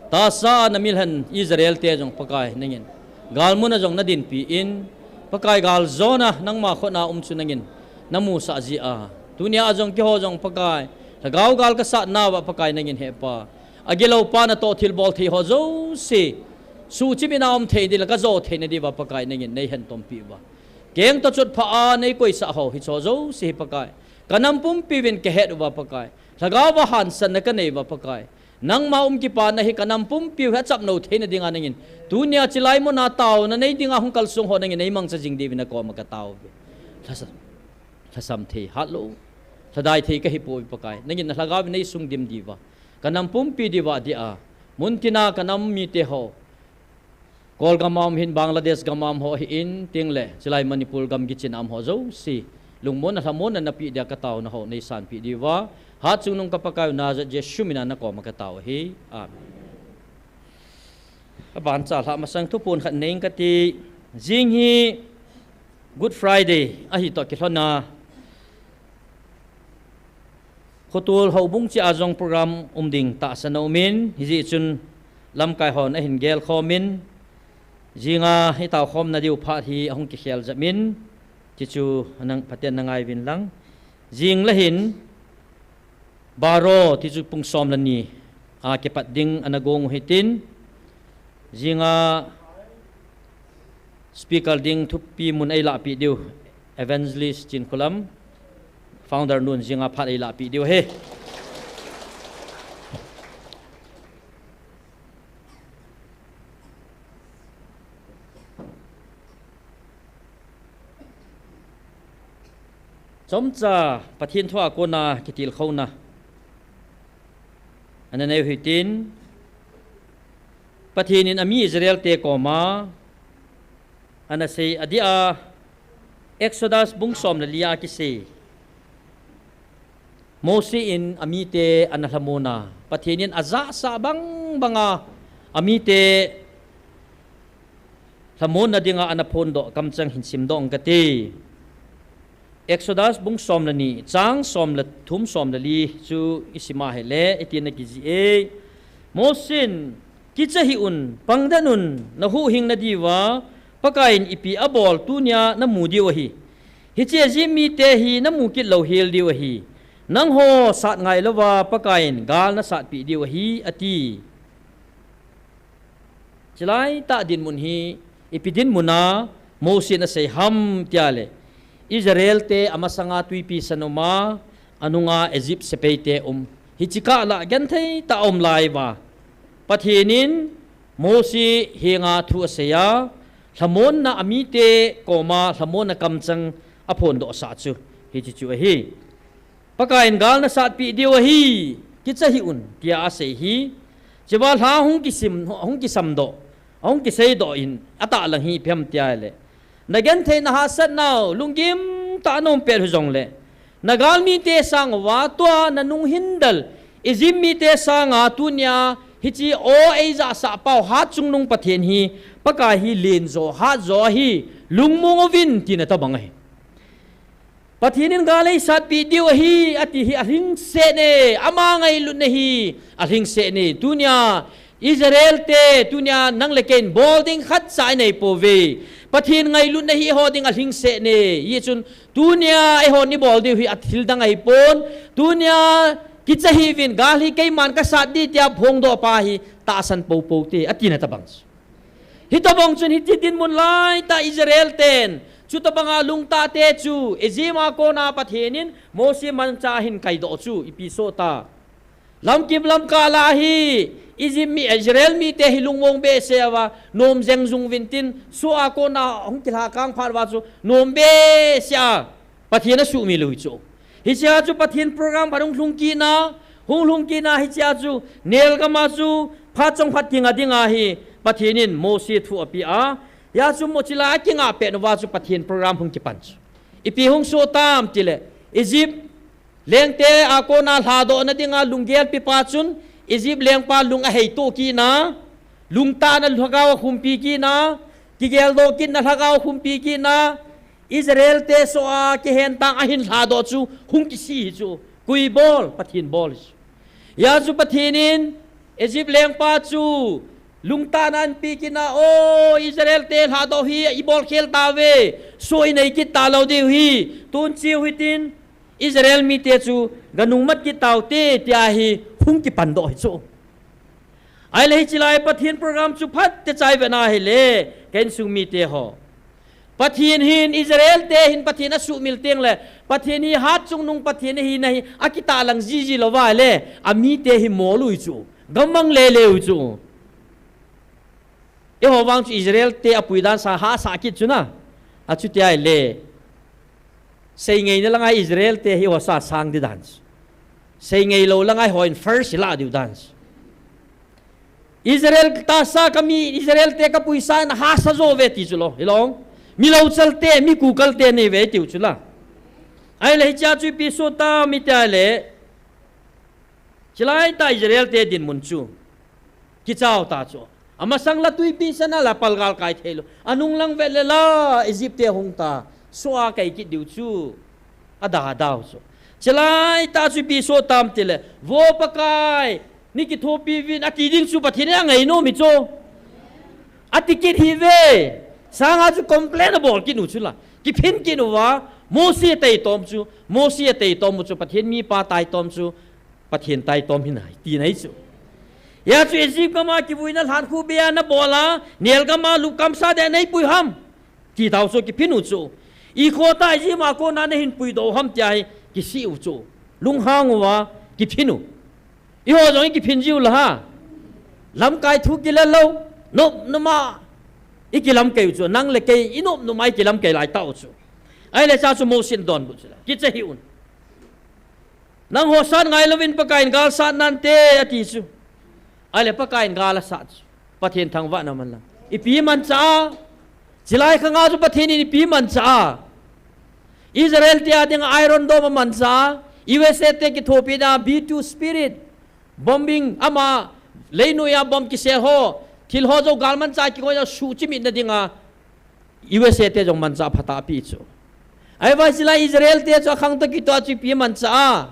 Ta sa na milhan Israel te jong pakai nangin. Gal mun na jong na din pi in pakai gal zona nang ma kho na chu nangin. Namu sa ji a. Dunia jong ki ho jong pakai. Tagaw gal ka sa na ba pakai nangin he pa. Agilaw pa na to thil bol thi ho zo si su chi binam thei dil ka zo thei na di ba pakai nangin nei han tom pi ba keng to chut pha a nei koi sa ho hi cho zo si pakai kanam pum pi win ke het ba pakai lagaw ba han san na ka nei ba pakai nang ma ki pa na hi kanam pum pi ha chap no thei na dinga nangin dunia chilai mo na taw na nei dinga hung kal sung ho nangin nei mang sa jing di na ko ma ka taw thasam thei halo thadai thei ka hi po pakai nangin na lagaw nei sung dim di ba kanam pum pi di ba di a muntina kanam mi te ho kol gamam hin Bangladesh gamam ho hi in tingle chilai Manipur gam gi chin am ho zo si lungmon na hamon na pi dia kataw na ho nei san pi diwa ha chunung kapakaw na ja Jesu mina na ko makataw hi amen aban cha la masang thu pun khat neng kati jing hi Good Friday a hi to ki hlona khotul hobung chi azong program umding ta sanomin hi chun lam kai hon a hin gel khomin jinga hitaw khom na diu pha hi ahung ki khel zamin chi chu anang paten nangai win lang jing la hin baro ti chu pung som la ni a ke pat ding anagong hitin jinga speaker ding thupi mun ai la pi diu evangelist chin kolam founder nun jinga phat ai la pi diu he chomcha pathin thwa kona kitil khona anane hitin pathinin ami Israel te koma anase adia Exodus bungsom la liya ki se Mose in amite analamona pathinin aza sa bang banga amite lamona dinga anapondo kamchang hinsim dong kati Exodus bung som la ni chang som la thum som la li chu isima hele etin ki ji e Mosin kichahi un pangdanun na hu hing na diwa pakain ipi abol tunya na mudi wahi hiche jimi te hi na mukit lo hil di wahi nang ho sat ngai lawa pakain gal na sat pi di wahi ati chilai ta din mun hi ipidin muna Mosin na say ham tiale Israel te amasanga tuipi sanoma anunga Egypt sepeite hichika la ganthei ta lai ba pathinin Mosi hinga thu aseya lamon na amite koma lamon na kamchang apon do sa chu hichichu hi pakain gal na sat pi diwa hi kichahi un tia ase hi jewal ha hung ki samdo hung ki sei do in ata lang hi phem tiale nagan the na hasat now lungim ta anom per hujong le nagal mi te sang wa to nanung hindal izim mi te sang atunya hichi o eiza sa pau ha chung nung pathen hi paka hi len zo ha zo hi lungmong ovin tina ta bangai pathinin galai sat pi diu hi ati hi ahing se ne amangai lu ne hi ahing se ne tunya Israel te tunya nang leken bolding khat sai nei po ve pathin ngai lu na hi ho ding ahing se ne ye chun tunya ai ho ni bol de hi athil dang ai pon tunya kichahi vin gali kai man ka sat di tia phong do pa hi ta san po po te atina tabang hitabong chun hititin mun lai ta Israel ten chu tabanga lung ta te chu ezima ko na pathinin Mose man chahin kai do chu episode lam kim lam kala hi izimi Israel mi te hilungwong be sewa nom jeng jung vintin su ako na hong kilha kang pharwa chu nom be sia pathina su mi lui chu hi sia chu pathin program barung lungki na hung lungki na hi sia chu nel kama chu pha chong phat tinga dinga hi pathinin Mose thu api a ya chu mochila kinga pe no wa chu pathin program hung ki panch ipi hung so tam tile Egypt lengte ako na lado na dinga lunggel pi pachun Egypt leng pa lung a hei to ki na lungta na lhagaw khumpi ki na kigel do kin na lhagaw khumpi ki na Israel te so a ki hen tang a hin hla do chu hung ki si chu kui bol pathin bol ya chu pathinin Egypt leng pa chu lungta nan pi ki na o Israel te hla do hi i bol khel ta ve so i nei ki ta lo de hi tun chi hui tin Israel mi te chu ganung mat ki taw te tia hi hung ki pan do hi chu ai le chilai pathin program chu phat te chai bena hi le ken sung mi te ho pathin hin Israel te hin pathin a su mil teng le pathin hi hat chung nung pathin hi nahi akita lang ji lo wa le ami te hi molui chu gamang le le chu e ho wang chu Israel te apui dan sa ha sa ki chu na a chu te ai le sei ngei na lang ai Israel te hi wa sa sang di dance sei ngei lo lang ai hoin first la di dance Israel ta sa kami Israel te ka puisa na ha sa zo ve ti chu lo hilong mi lo chal te mi ku kal te ne ve ti chu la ai le cha chu pi so ta mi ta le chilai ta Israel te din mun chu ki chao ta chu ama sang la tui pi sana la palgal kai thelo anung lang ve le la Egypt te hong ta so a kai ki diu chu ada daw chu chilai ta chu pi so tam te le vo pakai ni ki thopi vin ati ding chu pathina ngai no mi cho ati ki hi ve sanga chu complainable ki nu chu la ki phin ki nu wa Moses tai tom chu Moses tai tom chu pathin mi pa tai tom chu pathin tai tom hi nai ti nai chu ya chu Egypt kama ki buina han khu bia na bola nel kama lukam sa de nei pui ham ki taw so ki phinu chu i kho tai ji ma ko na ne hin pui do ham chai ki si u chu lung hang wa ki phinu i ho jong ki phin jiu la ha lam kai thu ki la lo nop no ma i ki lam kai chu nang le kai i nop no mai ki lam kai lai tau chu ai le cha chu mo sin don bu chu ki che hi un nang ho san ngai lovin pa kain gal san nan te ati chu ai le pa kain gal sa chu pathen thang wa na man la i pi man cha chilai khanga chu pathen ni pi man cha Israel te ading iron do man cha USA te ki thopi da B2 spirit bombing ama leinu ya bom ki sel ho thil ho jo galman cha ki ko ya su chi mi na dinga USA te jong man cha phata pi chu ai wa sila Israel te cho khang ta ki to chi pi man cha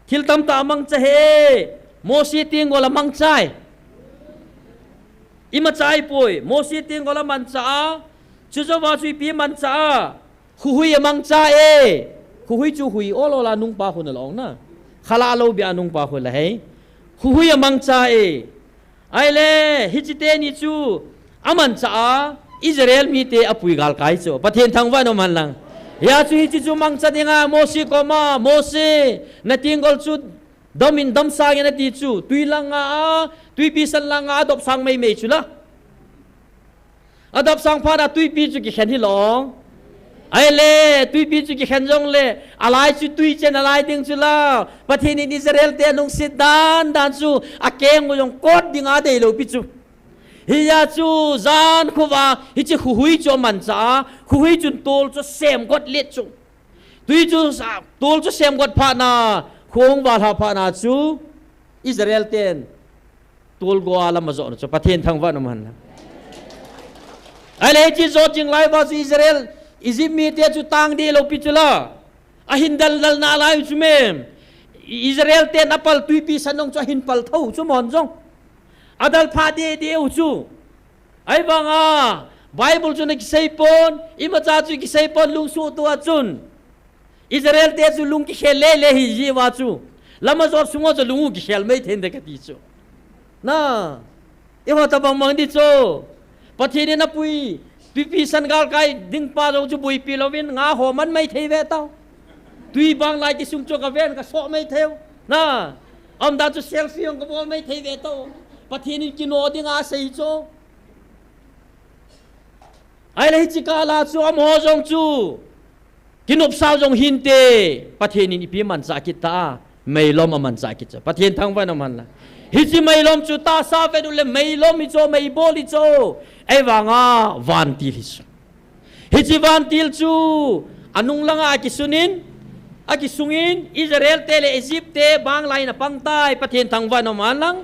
thil tam ta mang cha he Moses ting gola mang chai ima chai poi Moses ting gola man cha chu zo wa chi pi man cha hu hui mang cha e hu hui chu hui olo la nung pa hun long na khala lo bia nung pa hu la he hu hui mang cha e ai le hi chi te ni chu aman cha Israel mi te apui gal kai chu pathen thang wa no man lang ya chu hi chi chu mang cha dinga Moses ko ma Moses na tingol chu domin dam sang na ti chu tui lang a tui pi san lang a adop sang mai mai chu la adop sang pha da tui pi chu ki khen hi long ai le tui pi chu ki khen jong le alai chu tui chen alai ding chu la pathin in Israel te nong sit dan chu a keng yong kot ding a de lo pi chu hi ya chu zan khuwa hi chi hui chu man cha hui chun tol chu sem got let chu tui chu sa tol chu sem got pha na khong wa ha pha na chu Israel ten tol go ala ma zo chu pathin thang wa no man ai le chi zo jing lai wa Israel Egypt mi te chu tang di lo pi chu la a hin dal dal na lai chu mem Israel te napal tui pi sanong chu hin pal thau chu mon jong adal pha de de u chu ai banga Bible chu na ki sei pon ima cha chu ki sei pon lung su tu a chun Israel te chu lung ki khel le hi ji wa chu lama zo sungo chu lung ki khel mai then de ka ti chu na e ho ta bang mang di chu pathin na pui pi san gal kai ding pa zo chu bui pi lovin nga ho man mai thei ve tao tui bang lai ki sung chu ka ven ka so mai theu na am da chu selfie ong ka bol mai thei ve tao pathin ki no ding a sei chu ai le chi ka la chu am ho jong chu kinop sao jong hin te pathin ni pi man sa ki ta mai lom man sa ki cha pathin thang va na man la hi chi mai lom chu ta sa ve du le mai lom mi cho mai bol li cho ai wa nga van til hi chi van til chu anung langa ki sunin a ki sungin Israel te le Egypt te bang lai na pang tai pathin thang va na man lang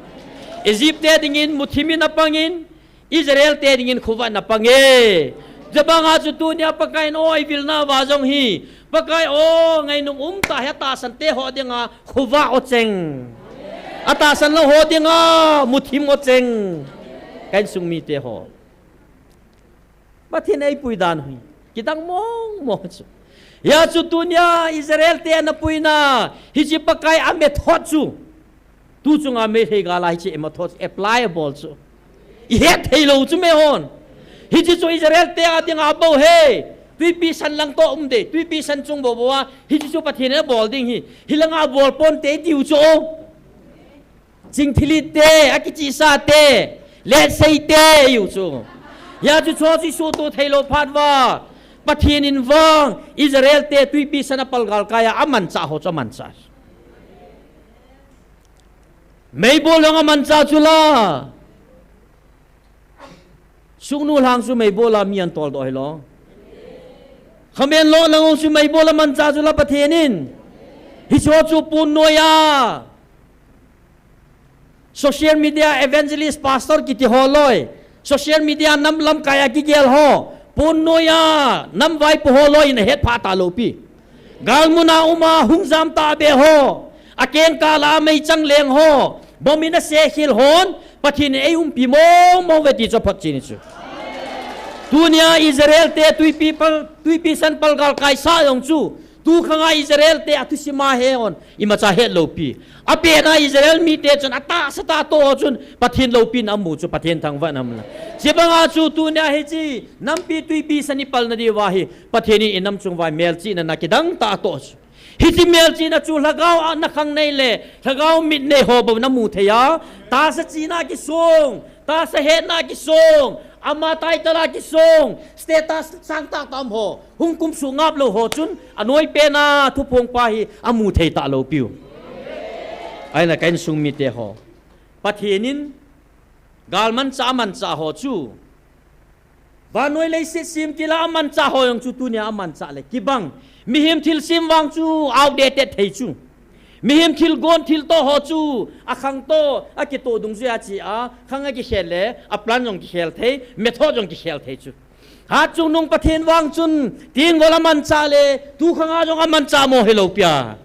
Egypt te dingin muthimin apangin Israel te dingin khuwa na pange jabanga chu tu nia pakai oi vilna wa jong hi pakai o ngai nung ta heta san te ho dinga khuwa o cheng ata san lo ho dinga muthim o cheng kain sung mi te ho pathin ai pui dan hui kitang mong mo chu ya chu tu nia Israel te na pui na hi chi pakai ame thot chu tu chunga me thei ga lai chi ema thot applicable chu i het thei lo chu me hon hi chi chu Israel te a ding a bo he tui pi san lang to de tui pi san chung bo wa hi chi chu pathin na bol ding hi langa bol pon te diu chu jing thili te akichi sa te let sei te yu chu ya chu cho chi su tu thei lo phat wa pathin in wang Israel te tui pi san apal gal kaya aman cha ho cha man cha mei bo long aman cha chula sungnu lang su mei bo la mian tol do hi lo khamen lo lang su mei bo la man cha chula pathenin hi cho chu pun no ya social media evangelist pastor kiti holoi social media nam lam kaya ki gel ho pun no ya nam vai po holoi na het pha ta lo pi gal muna uma hungzam ta be ho aken kala mei chang leng ho bomina se khil hon pathin ei pi mo veti cho phat chin chu dunia Israel te tui pi san pal gal kai sa yong chu tu khanga Israel te atusima he on ima cha he lo pi ape na Israel mi te chon ata sata to chun pathin lo pin amu chu pathin thang wa nam la sibanga chu tu nya he chi nam pi tui pi sani pal na di wa hi pathini inam chung wa mel chi na nakidang ta to hiti mel chi na chu lagaw na khang nei le lagaw mit nei ho bo na mu theya ta sa chi na ki song ta sa he na ki song ama tai tala ki song status sang ta tam ho hung kum su ngap lo ho chun anoi pe na thu pong pa hi amu thei ta lo piu ai na kain sung mi te ho pathinin galman cha man cha ho chu ba noi le se sim kila man cha ho yong chu tu nia man cha le kibang mi him thil sim wang chu outdated thei chu mi him thil gon thil to ho chu akhang to akito dung zia chi a khanga ki khele a plan jong ki khel thei method jong ki khel thei chu ha chu nung pathin wang chun ting gola man cha le tu khanga jong a man cha mo hello pia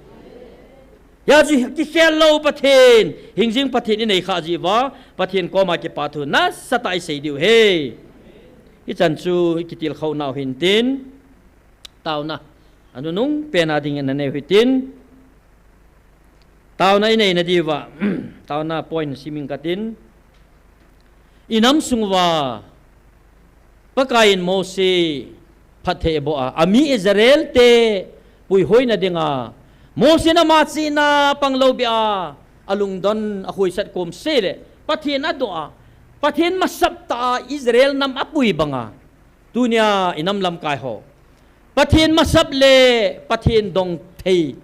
ya ji ki khel lo pathin hingjing pathin nei kha ji wa pathin ko ma ki pa thu na satai sei diu he i chan chu kitil khau nau hin tin tau na anu nung pena ding na ne hitin tau na inei na diwa tau na point siming katin inam sungwa pakain Mose pathe bo a ami Israel te pui hoi na dinga Mose na machi na panglo bia alung don akhui sat kom sele pathin adoa pathin masapta Israel nam apui banga tunia inam lam kai ho pathin masap le pathin dong thei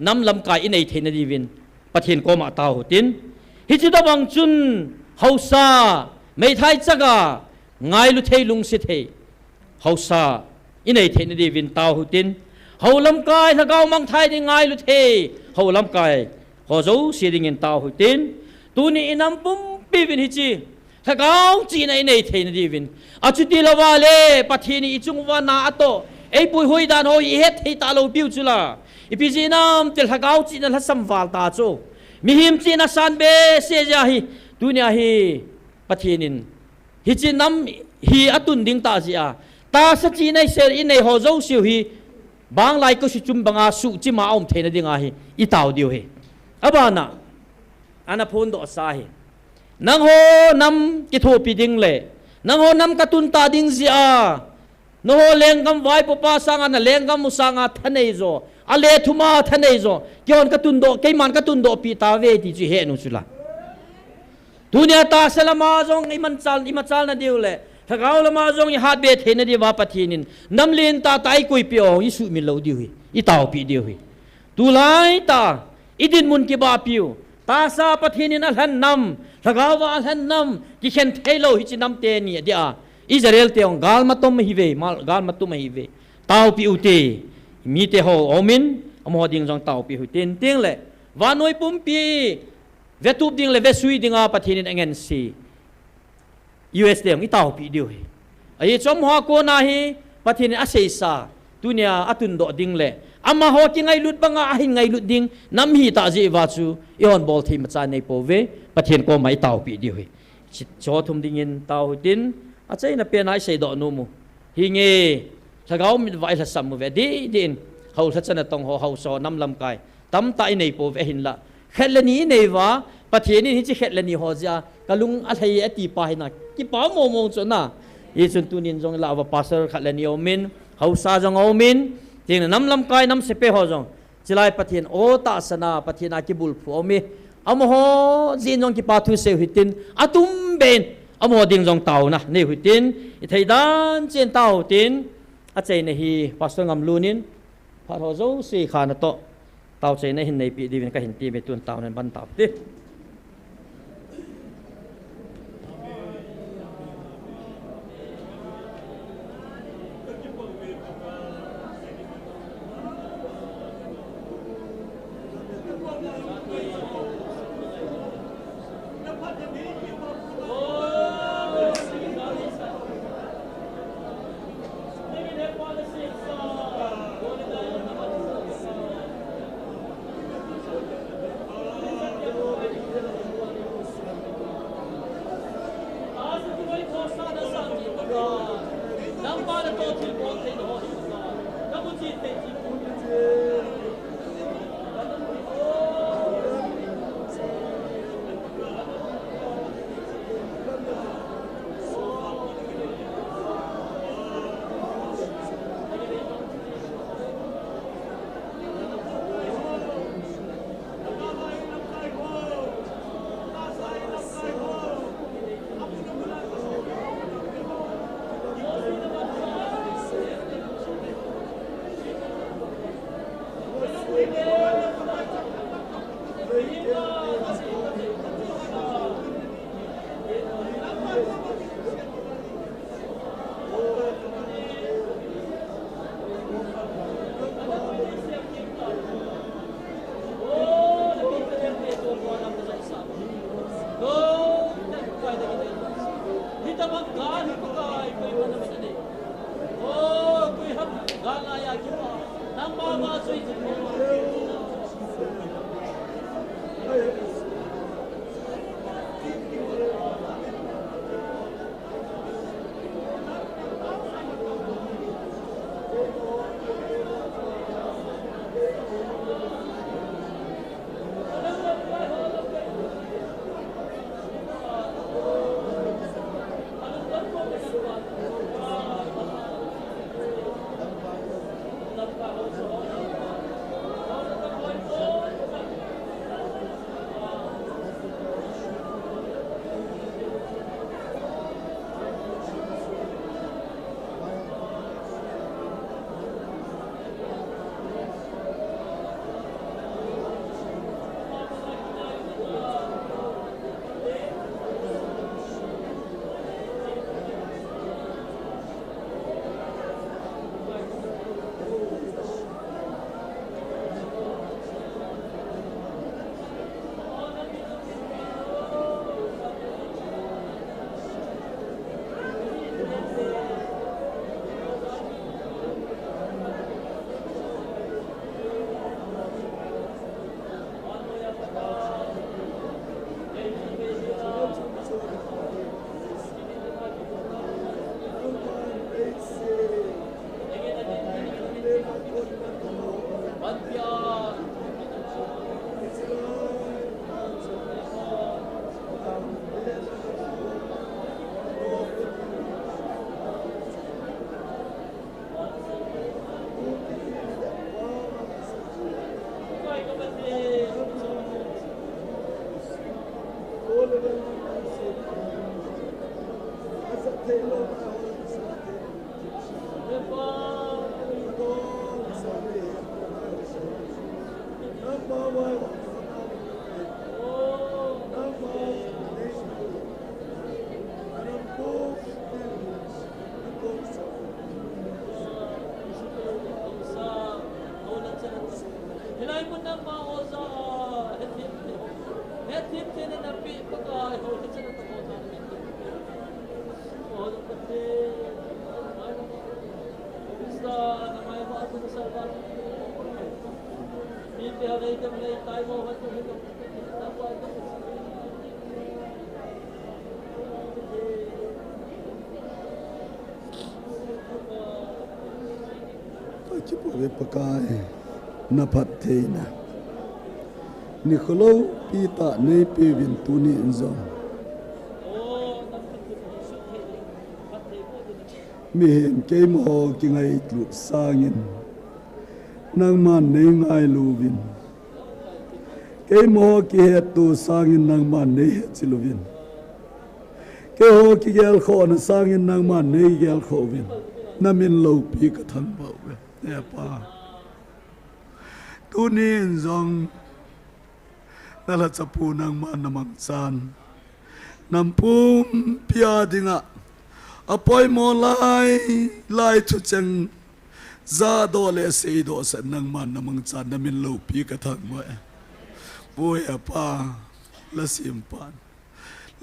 nam lam kai inei thei na divin pathin ko ma tau tin hi chi da bang chun hausa mei thai chaga ngai lu thei lung si thei hausa inei thei na divin tau tin haulam kai thagau mang thai ni ngai lu thei haulam kai ho zo si ding in tau tin tu ni inam pum pi vin hi chi thagau chi nei nei thei na divin achuti lawa le pathini ichung wa na ato ei pui hoi dan hoi het thei ta lo piu chula ipi nam tel hagau chi na lasam wal ta chu mi him chi na san be se ja hi dunia hi pathinin hi chi nam hi atun ding ta ji a ta sa chi nei ser in nei ho zo siu hi bang lai ko si chum banga su chi ma om the na dinga hi i taw diu hi abana ana phone do sa hi nang ho nam ki tho pi ding le nang ho nam ka tun ta ding ji a no ho lengam vai popa sanga na lengam musanga thanei zo ale thuma thanei zo kyon ka tun do keiman ka tun do pi ta ve ti chi he nu chula dunia ta salama jong iman chal na diu le thagau lama jong i hat be the na di wa pathinin namlin ta tai koi pi o i su mi lo diu hi i taw pi diu hi tu lai ta idin mun ki ba piu ta sa pathinin al han nam thagau wa al han nam ki khen thelo hi chi nam te ni dia Israel te ong gal matom hi ve mal gal matum hi ve taw pi u te mi te ho omin amo ding jong taw pi hu tin ting le wa noi pum pi ve tup ding le ve sui dinga pathin in angen si US deng itaw pi diu hi ai chom ha ko na hi pathin a sei sa tunia atun do ding le ama ho ki ngai lut banga ahin ngai lut ding nam hi ta ji wa chu ion bol thi ma cha nei po ve pathin ko mai taw pi diu hi cho thum ding in taw tin a chei na pe nai sei do nu mu hi nge thagau mi vai la sam mu ve di din hau sa chana tong ho hau so nam lam kai tam tai nei po ve hin la khelani nei wa pathin ni chi khelani ho ja kalung a thei ati pa hina ki pa mo mo chona ye chun tunin jong la wa pastor khelani omin hau sa jong omin ting nam lam kai nam sepe ho jong chilai pathin o ta sana pathina ki bul phu omi am ho jin jong ki pa thu se hitin atum ben am ho ding jong taw na ne hitin i thei dan chen taw tin a chei ne hi pastor ngam lunin pha ho zo si khana to taw chei ne hin nei pi divin ka hin ti be tun taw nen ban taw ti Hilay mo na maosa. Het Chipo ve pakai na phat theina ni kholo pita nei pe vin tuni inzo mi hen ke mo ki ngai tlu sangin nang man nei ngai luvin ke mo ki he tu sangin nang man nei chiluvin ke ho ki gel kho na sangin nang man nei gel kho vin namin lo pi ka thang ba ya pa tu ni zong nala chapu nang man namang san nampum pia dinga apoi mo lai chu chang za do le se do san nang man namang chan namin lo pi ka thang mo bo ya pa la sim pan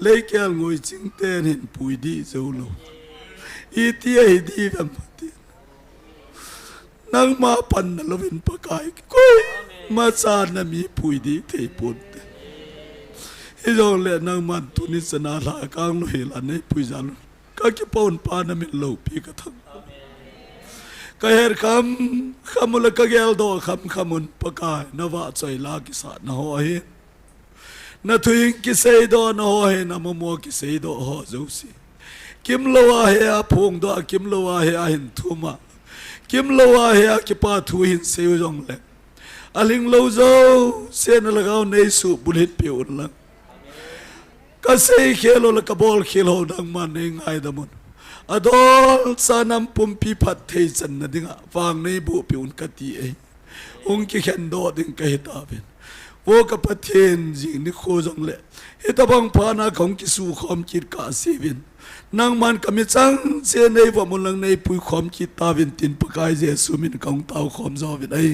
le kyal ngoi ching ten hin pui di zo lo i ti ai di vam nang ma pan na lovin pakai koi ma sa na mi pui di thei put hi jong le nang man tu ni sana la kang lo hela nei pui jan ka ki pon pa na mi lo pi ka thang ka her kham la ka gel do khamun pakai na wa choi la ki sa na ho hi na thuing ki sei do na ho he na mo ki sei do ho zo si kim lo wa he a phung do kim lo wa he a hin thuma kim lo wa he a ki pa thu hin se jong le aling lo zo se na lagaw nei su bulit pi un la ka sei khelo la ka bol khelo dang man nei ngai da mon adol sanam pumpi phat thei chan na dinga wang nei bu pi un ka ti e ong ki khen do ding ka hita ben wo ka pathen jing ni kho jong le hita bang pa na khong ki su khom kit ka si bin nang man kami chang se nei wa mun lang nei pui khom ki ta vin tin pakai je sumin kong tau khom zo vin ai